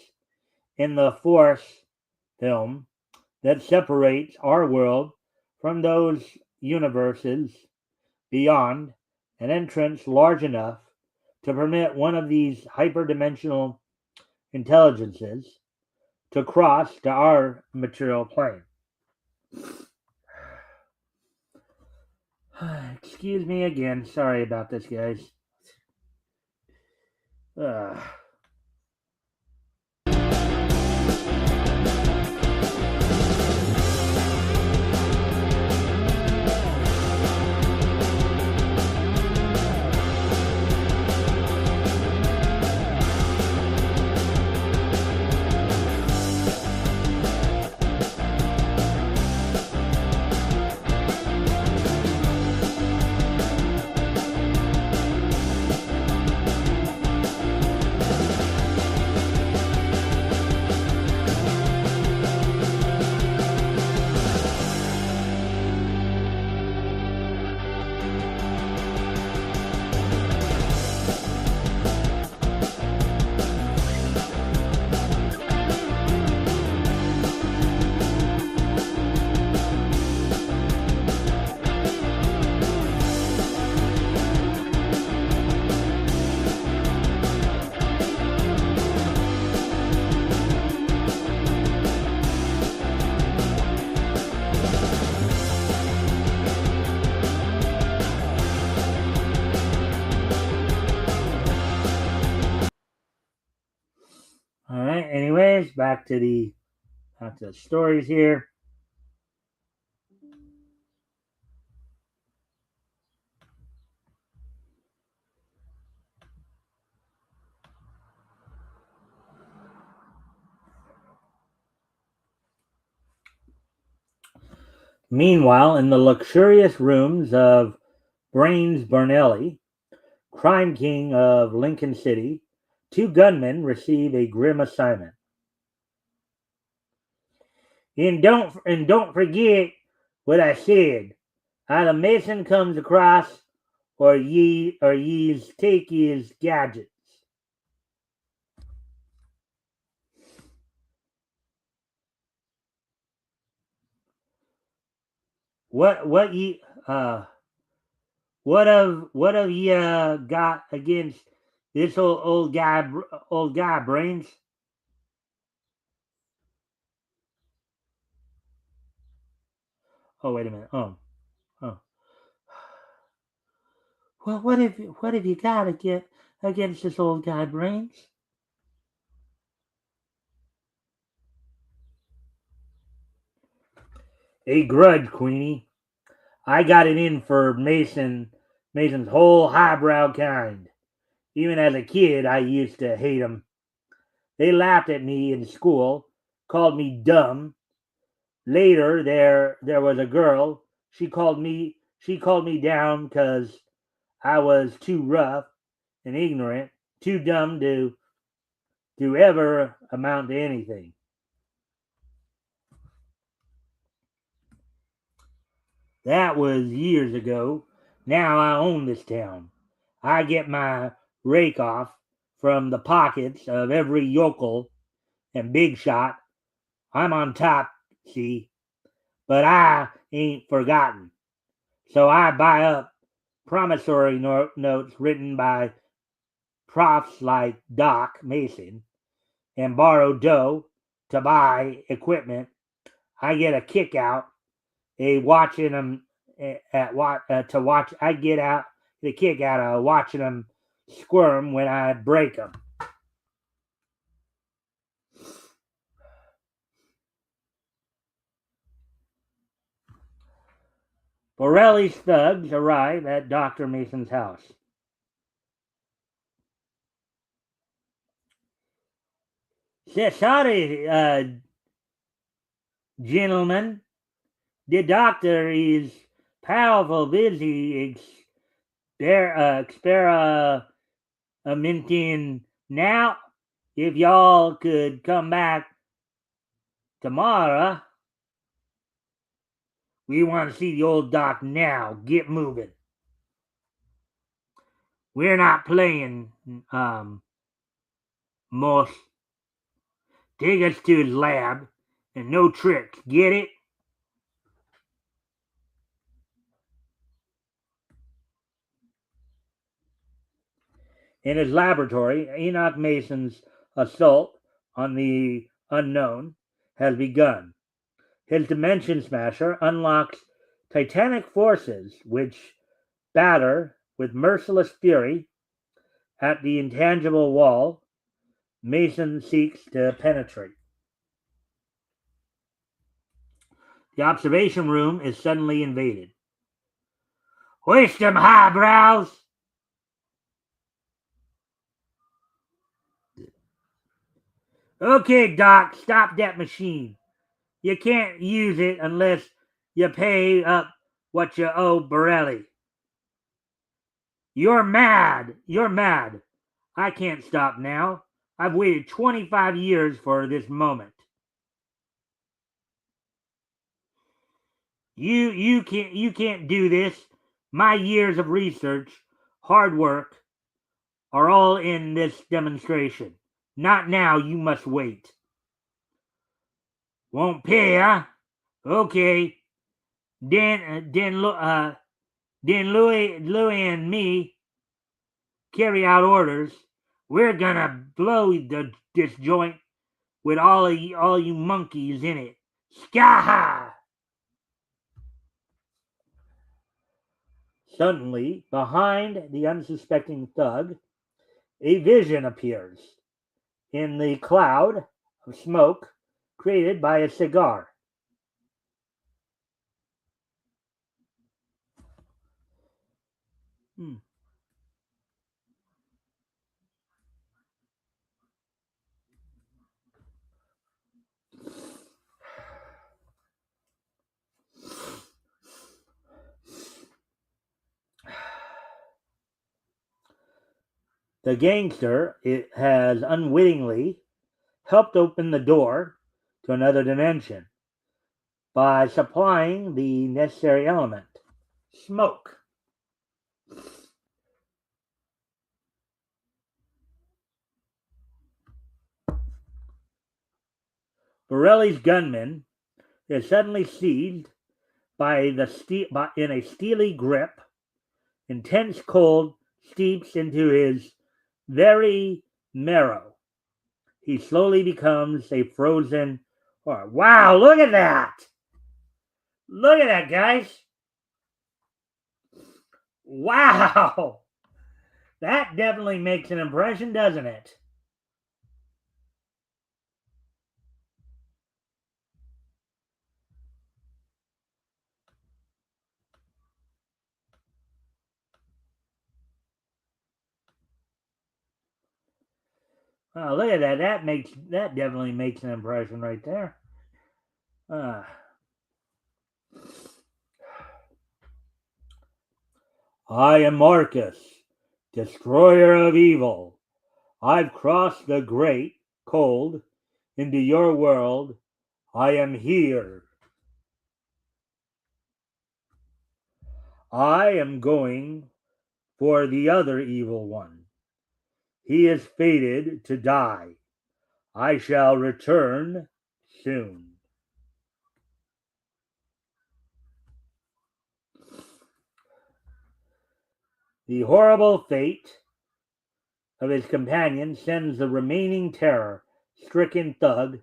in the force film that separates our world from those universes beyond, an entrance large enough to permit one of these hyperdimensional intelligences to cross to our material plane. Excuse me again. Sorry about this, guys. All right. Anyways, back to the stories here. Meanwhile, in the luxurious rooms of Brains Bernelli, crime king of Lincoln City, two gunmen receive a grim assignment. And don't forget what I said. Either Mason comes across, or ye's take his gadgets. What ye what have ye got against this old guy Brains? Oh, wait a minute. Oh. Well, what have you got against this old guy Brains? A grudge, Queenie. I got it in for Mason's whole highbrow kind. Even as a kid, I used to hate 'em. They laughed at me in school, called me dumb. Later, there was a girl. She called me down because I was too rough and ignorant, too dumb to ever amount to anything. That was years ago. Now I own this town. I get my rake off from the pockets of every yokel and big shot. I'm on top, see, but I ain't forgotten. So I buy up promissory notes written by profs like Doc Mason and borrow dough to buy equipment. I get a kick out a watching them at what to watch. I get out the kick out of watching them squirm when I break them. Borelli's thugs arrive at Dr. Mason's house. Sorry, gentlemen. The doctor is powerful busy experimenting now. If y'all could come back tomorrow, we want to see the old doc now. Get moving. We're not playing, Moss. Take us to his lab and no tricks. Get it? In his laboratory, Enoch Mason's assault on the unknown has begun. His Dimension Smasher unlocks titanic forces which batter with merciless fury at the intangible wall Mason seeks to penetrate. The observation room is suddenly invaded. Hoist 'em highbrows! Okay, Doc, stop that machine. You can't use it unless you pay up what you owe Borelli. You're mad. You're mad. I can't stop now. I've waited 25 years for this moment. You can't do this. My years of research, hard work, are all in this demonstration. Not now, you must wait. Won't pay, huh? Okay. Then Louis and me carry out orders. We're gonna blow this joint with all you monkeys in it. Skaha! Suddenly, behind the unsuspecting thug, a vision appears. in the cloud of smoke created by a cigar. The gangster has unwittingly helped open the door to another dimension by supplying the necessary element, smoke. Borelli's gunman is suddenly seized in a steely grip. Intense cold steeps into his very marrow. He slowly becomes a frozen horror. Wow, look at that! Look at that, guys! Wow! That definitely makes an impression, doesn't it? Oh, look at that. That definitely makes an impression right there. I am Marcus, destroyer of evil. I've crossed the great, cold, into your world. I am here. I am going for the other evil one. He is fated to die. I shall return soon. The horrible fate of his companion sends the remaining terror-stricken thug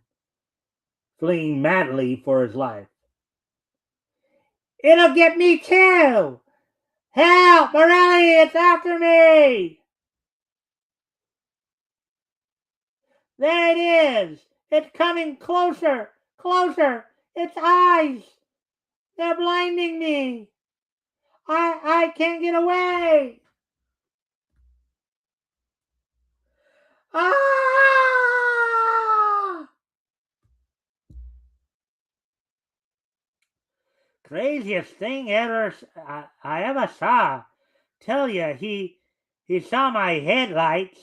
fleeing madly for his life. It'll get me too! Help! Morelli, it's after me! There it is! It's coming closer! Closer! Its eyes! They're blinding me! I can't get away! Ah! Craziest thing I ever saw. Tell you, he saw my headlights,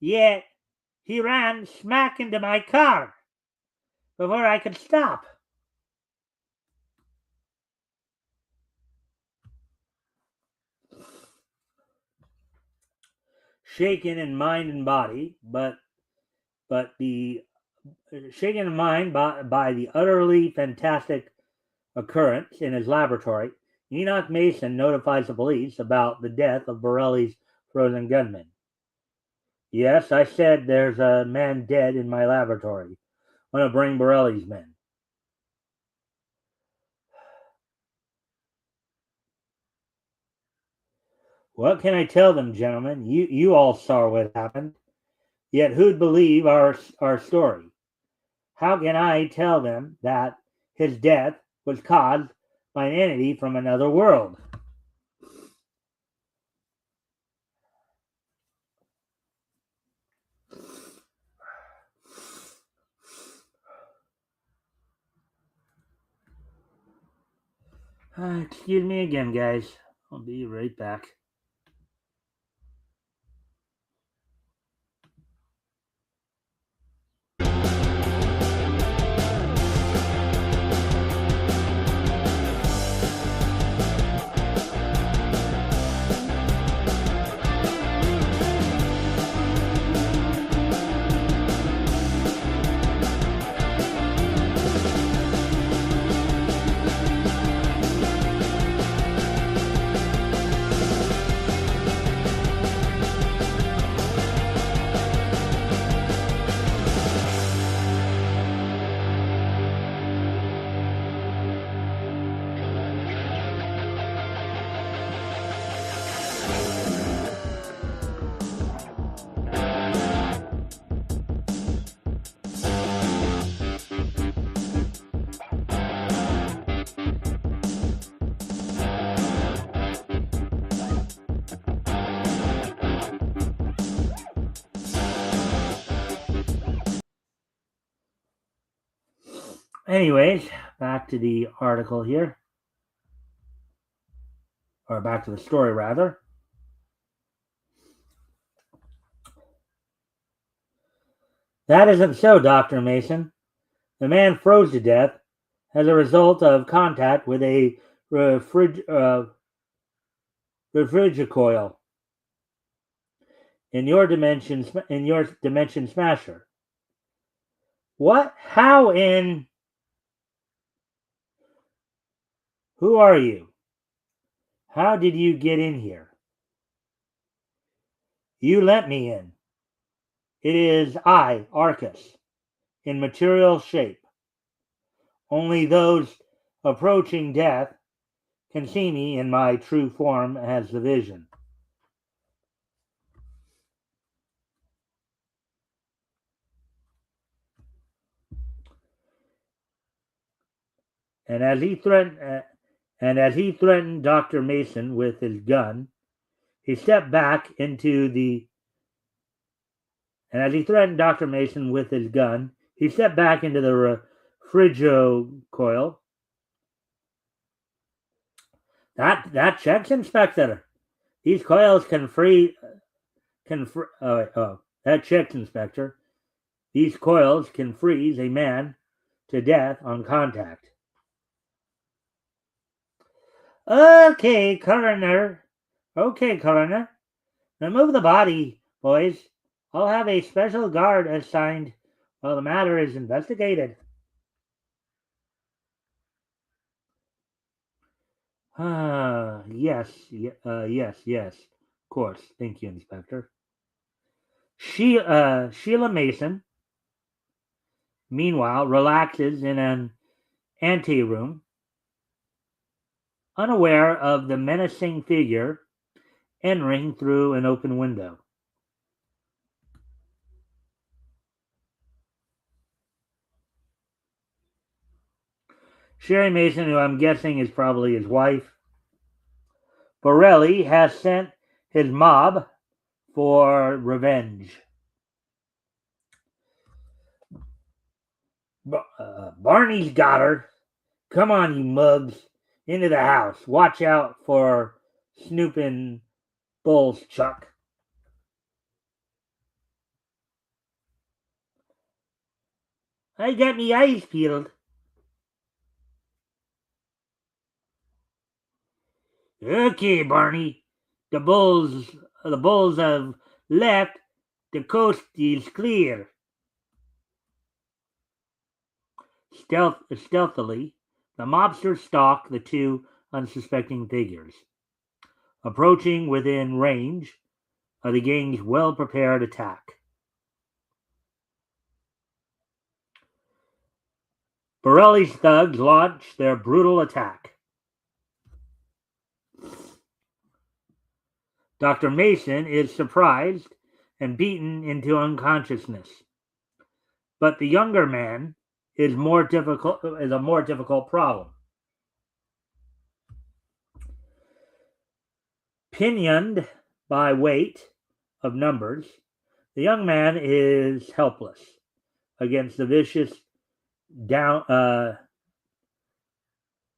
yet he ran smack into my car before I could stop. Shaken in mind and body, but the shaken in mind by the utterly fantastic occurrence in his laboratory, Enoch Mason notifies the police about the death of Borelli's frozen gunman. Yes, I said there's a man dead in my laboratory. I'm going to bring Borelli's men. What can I tell them, gentlemen? You all saw what happened. Yet who'd believe our story? How can I tell them that his death was caused by an entity from another world? Excuse me again, guys. I'll be right back. Anyways, back to the article here. Or back to the story, rather. That isn't so, Dr. Mason. The man froze to death as a result of contact with a refrigicoil in your dimension smasher. What? How in? Who are you? How did you get in here? You let me in. It is I, Arcus, in material shape. Only those approaching death can see me in my true form as the vision. And as he threatened Dr. Mason with his gun, he stepped back into the and as he threatened Dr. Mason with his gun, he stepped back into the refrigicoil. That checks, Inspector. These coils can free that checks, Inspector. These coils can freeze a man to death on contact. Okay, coroner. Remove the body, boys. I'll have a special guard assigned while the matter is investigated. Yes. Of course. Thank you, Inspector. Sheila Mason, meanwhile, relaxes in an anteroom, unaware of the menacing figure entering through an open window. Sherry Mason, who I'm guessing is probably his wife, Borelli has sent his mob for revenge. Barney's got her. Come on, you mugs. Into the house. Watch out for snooping bulls, Chuck. I got me eyes peeled. Okay, Barney. The bulls have left. The coast is clear. Stealthily, the mobsters stalk the two unsuspecting figures, approaching within range of the gang's well-prepared attack. Borelli's thugs launch their brutal attack. Dr. Mason is surprised and beaten into unconsciousness, but the younger man is a more difficult problem. Pinioned by weight of numbers, the young man is helpless against the vicious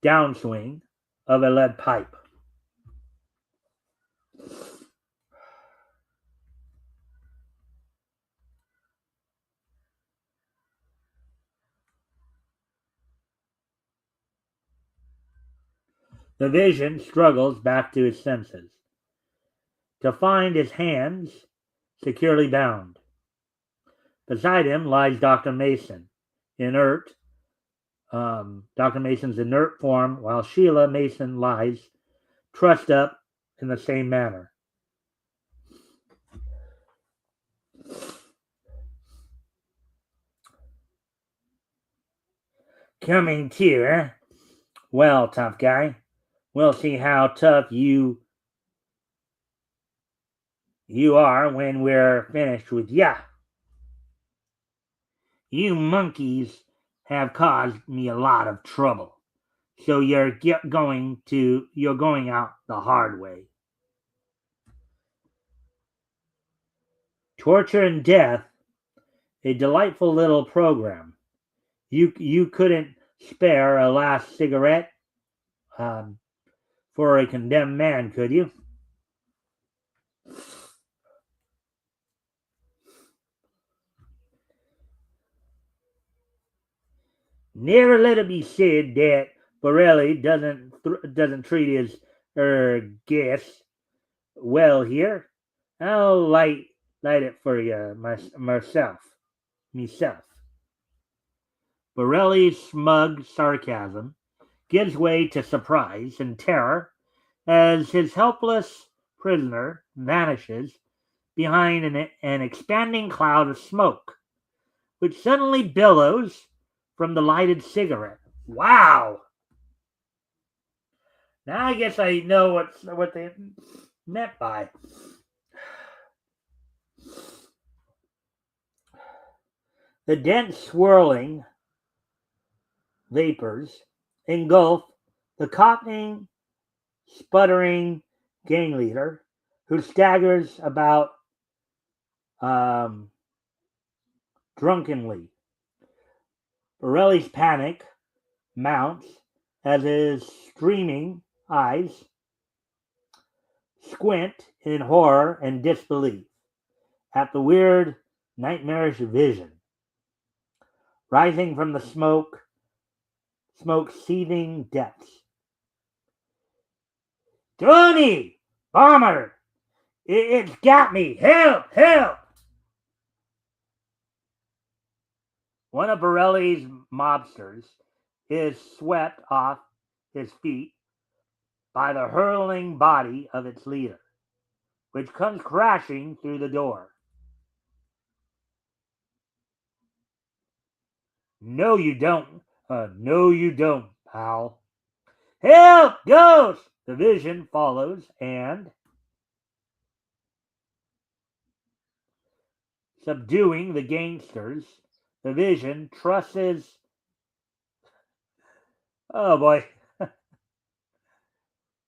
downswing of a lead pipe. The vision struggles back to his senses to find his hands securely bound. Beside him lies Dr. Mason, inert. Dr. Mason's inert form, while Sheila Mason lies trussed up in the same manner. Coming to, eh? Well, tough guy, we'll see how tough you are when we're finished with ya. You monkeys have caused me a lot of trouble, so you're going out the hard way. Torture and death, a delightful little program. You couldn't spare a last cigarette for a condemned man, could you? Never let it be said that Borelli doesn't treat his guests well here. I'll light it for you myself. Borelli's smug sarcasm gives way to surprise and terror as his helpless prisoner vanishes behind an expanding cloud of smoke, which suddenly billows from the lighted cigarette. Wow! Now I guess I know what they meant by. The dense swirling vapors engulf the coughing, sputtering gang leader who staggers about drunkenly. Borelli's panic mounts as his streaming eyes squint in horror and disbelief at the weird, nightmarish vision rising from the smoke seething depths. Tony! Bomber! It's got me! Help! Help! One of Borelli's mobsters is swept off his feet by the hurling body of its leader, which comes crashing through the door. No, you don't. No, you don't, pal. Help! Ghost! The vision follows, and subduing the gangsters, the vision trusses. Oh boy.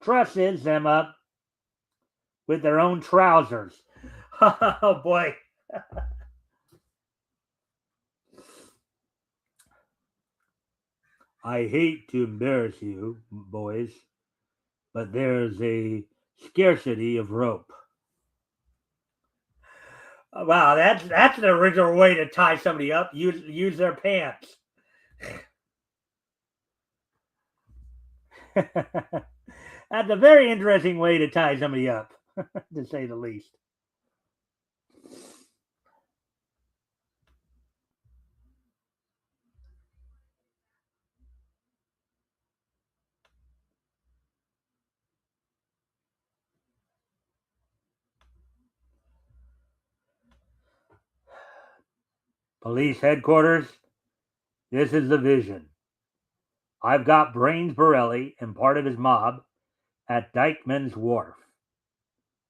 Trusses them up with their own trousers. Oh boy. I hate to embarrass you, boys, but there's a scarcity of rope. Wow, that's an original way to tie somebody up. Use their pants. That's a very interesting way to tie somebody up, to say the least. Police headquarters, this is the vision. I've got Brains Borelli and part of his mob at Dykeman's Wharf.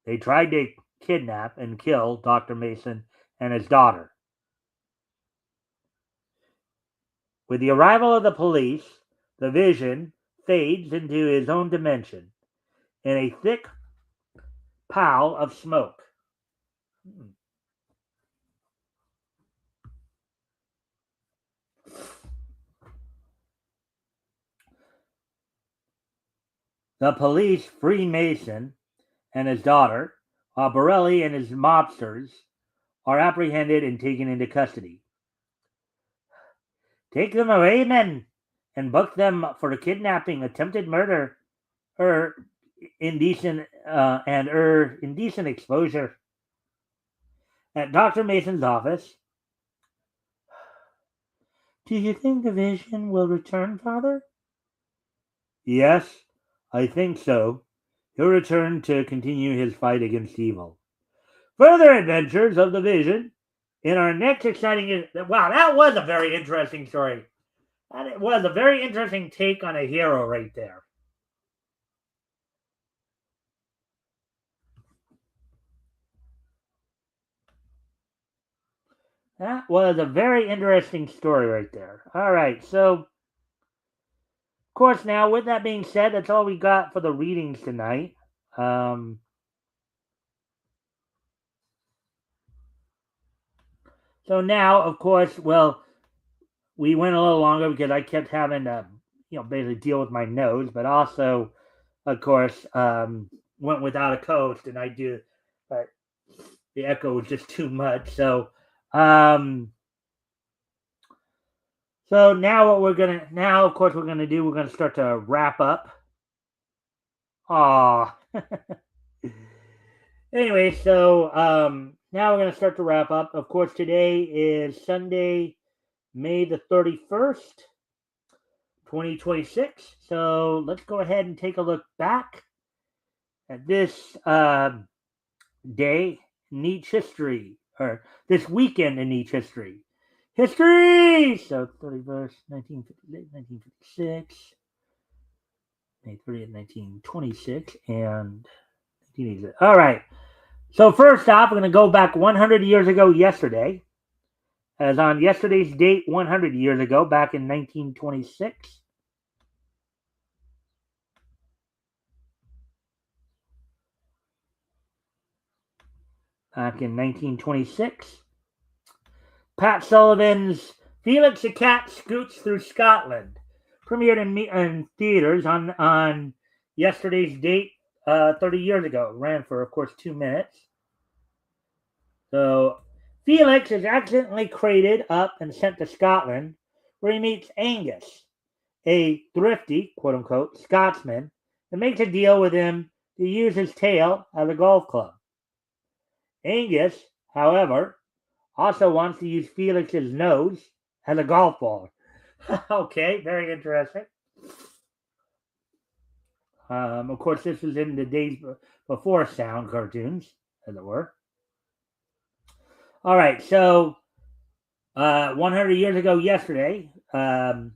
They tried to kidnap and kill Dr. Mason and his daughter. With the arrival of the police, the vision fades into his own dimension in a thick pall of smoke. The police free Mason and his daughter, while Borelli and his mobsters are apprehended and taken into custody. Take them away, men, and book them for kidnapping, attempted murder, indecent exposure. At Dr. Mason's office. Do you think the vision will return, Father? Yes, I think so. He'll return to continue his fight against evil. Further adventures of the vision in our next exciting... Wow, that was a very interesting story. That was a very interesting take on a hero right there. That was a very interesting story right there. All right, so, of course, now, with that being said, that's all we got for the readings tonight. So now, of course, well, we went a little longer because I kept having to, basically deal with my nose, but also, of course, went without a coach, and but the echo was just too much. So, now of course, we're gonna start to wrap up. Aw. Anyway, so now we're gonna start to wrap up. Of course, today is Sunday, May the 31st, 2026. So let's go ahead and take a look back at this day in Nietzsche history, or this weekend in Nietzsche history. History! So 31st, 1956, May 30th, 1926, and 1986. All right. So first off, we're going to go back 100 years ago yesterday. As on yesterday's date, 100 years ago, back in 1926. Back in 1926, Pat Sullivan's Felix the Cat Scoots Through Scotland premiered in theaters on yesterday's date 30 years ago. It ran for, of course, 2 minutes. So Felix is accidentally crated up and sent to Scotland, where he meets Angus, a thrifty, quote-unquote, Scotsman, and makes a deal with him to use his tail as a golf club. Angus, however, also wants to use Felix's nose as a golf ball. Okay, very interesting. Of course, this was in the days before sound cartoons, as it were. All right, so 100 years ago yesterday, the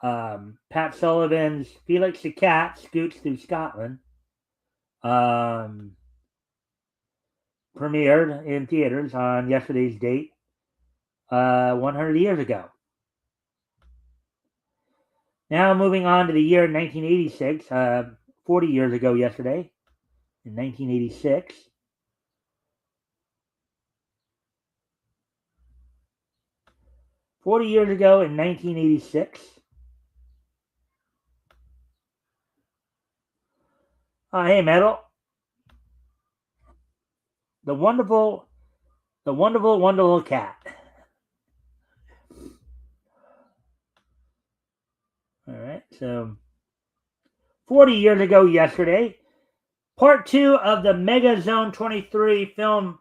Pat Sullivan's Felix the Cat Scoots Through Scotland premiered in theaters on yesterday's date 100 years ago. Now moving on to the year 1986, 40 years ago yesterday, in 1986. "40 years ago in 1986, hey, Metal. The wonderful cat. All right, so 40 years ago yesterday, part 2 of the Mega Zone 23 film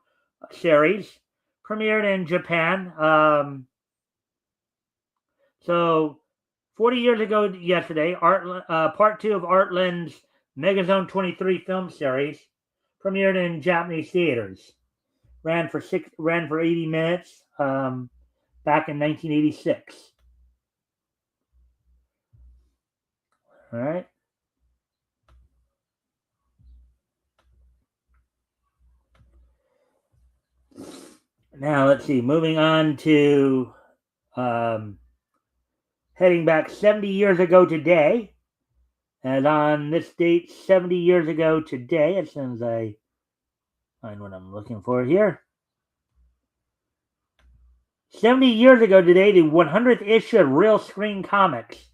series premiered in Japan. So 40 years ago yesterday, part 2 of Artland's Mega Zone 23 film series premiered in Japanese theaters. Ran for 80 minutes back in 1986. All right. Now let's see. Moving on to heading back 70 years ago today. And on this date, 70 years ago today, as soon as I find what I'm looking for here. 70 years ago today, the 100th issue of Real Screen Comics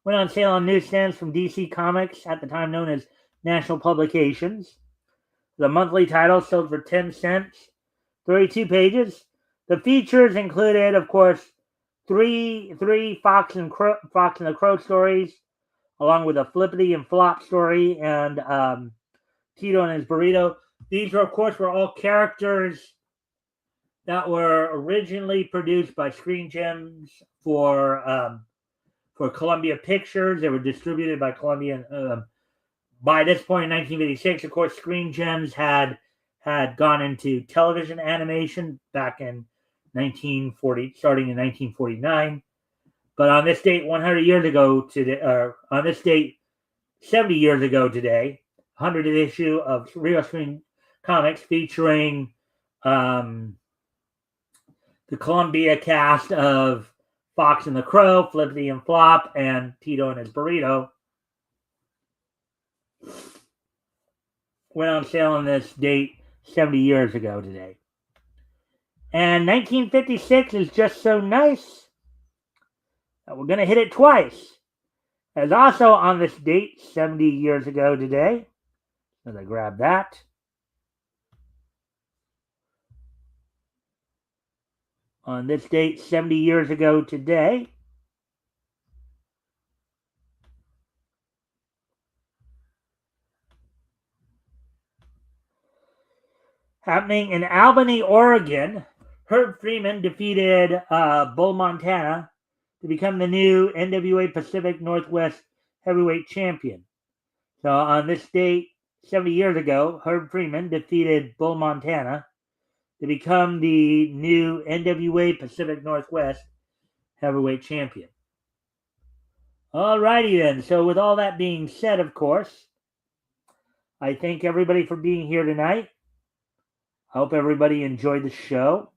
went on sale on newsstands from DC Comics, at the time known as National Publications. The monthly title sold for 10 cents, 32 pages. The features included, of course, three Fox and the Crow stories, along with a Flippity and Flop story and Tito and his Burrito. These, of course, were all characters that were originally produced by Screen Gems for Columbia Pictures. They were distributed by Columbia. By this point in 1986, of course, Screen Gems had gone into television animation back in 1940, starting in 1949. But on this date, 100 years ago today, on this date, 70 years ago today, 100th issue of Real Screen Comics featuring the Columbia cast of Fox and the Crow, Flippity and Flop, and Tito and his Burrito went on sale on this date 70 years ago today. And 1956 is just so nice that we're going to hit it twice. As also on this date, 70 years ago today, as I grab that, on this date, 70 years ago today, happening in Albany, Oregon, Herb Freeman defeaed Bull Montana to become the new NWA Pacific Northwest Heavyweight Champion. So on this date, 70 years ago, Herb Freeman defeated Bull Montana to become the new NWA Pacific Northwest Heavyweight Champion. Alrighty then. So with all that being said, of course, I thank everybody for being here tonight. I hope everybody enjoyed the show.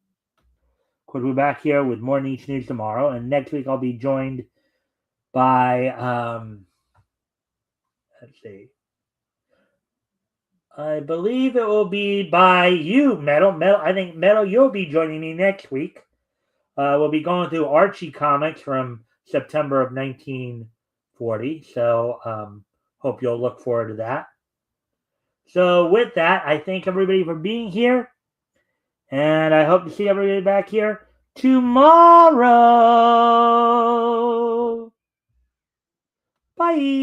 Of course, we're back here with more Niche News tomorrow, and next week I'll be joined by let's see. I believe it will be by you, Metal. I think Metal, you'll be joining me next week. We'll be going through Archie comics from September of 1940. So hope you'll look forward to that. So with that, I thank everybody for being here. And I hope to see everybody back here tomorrow. Bye.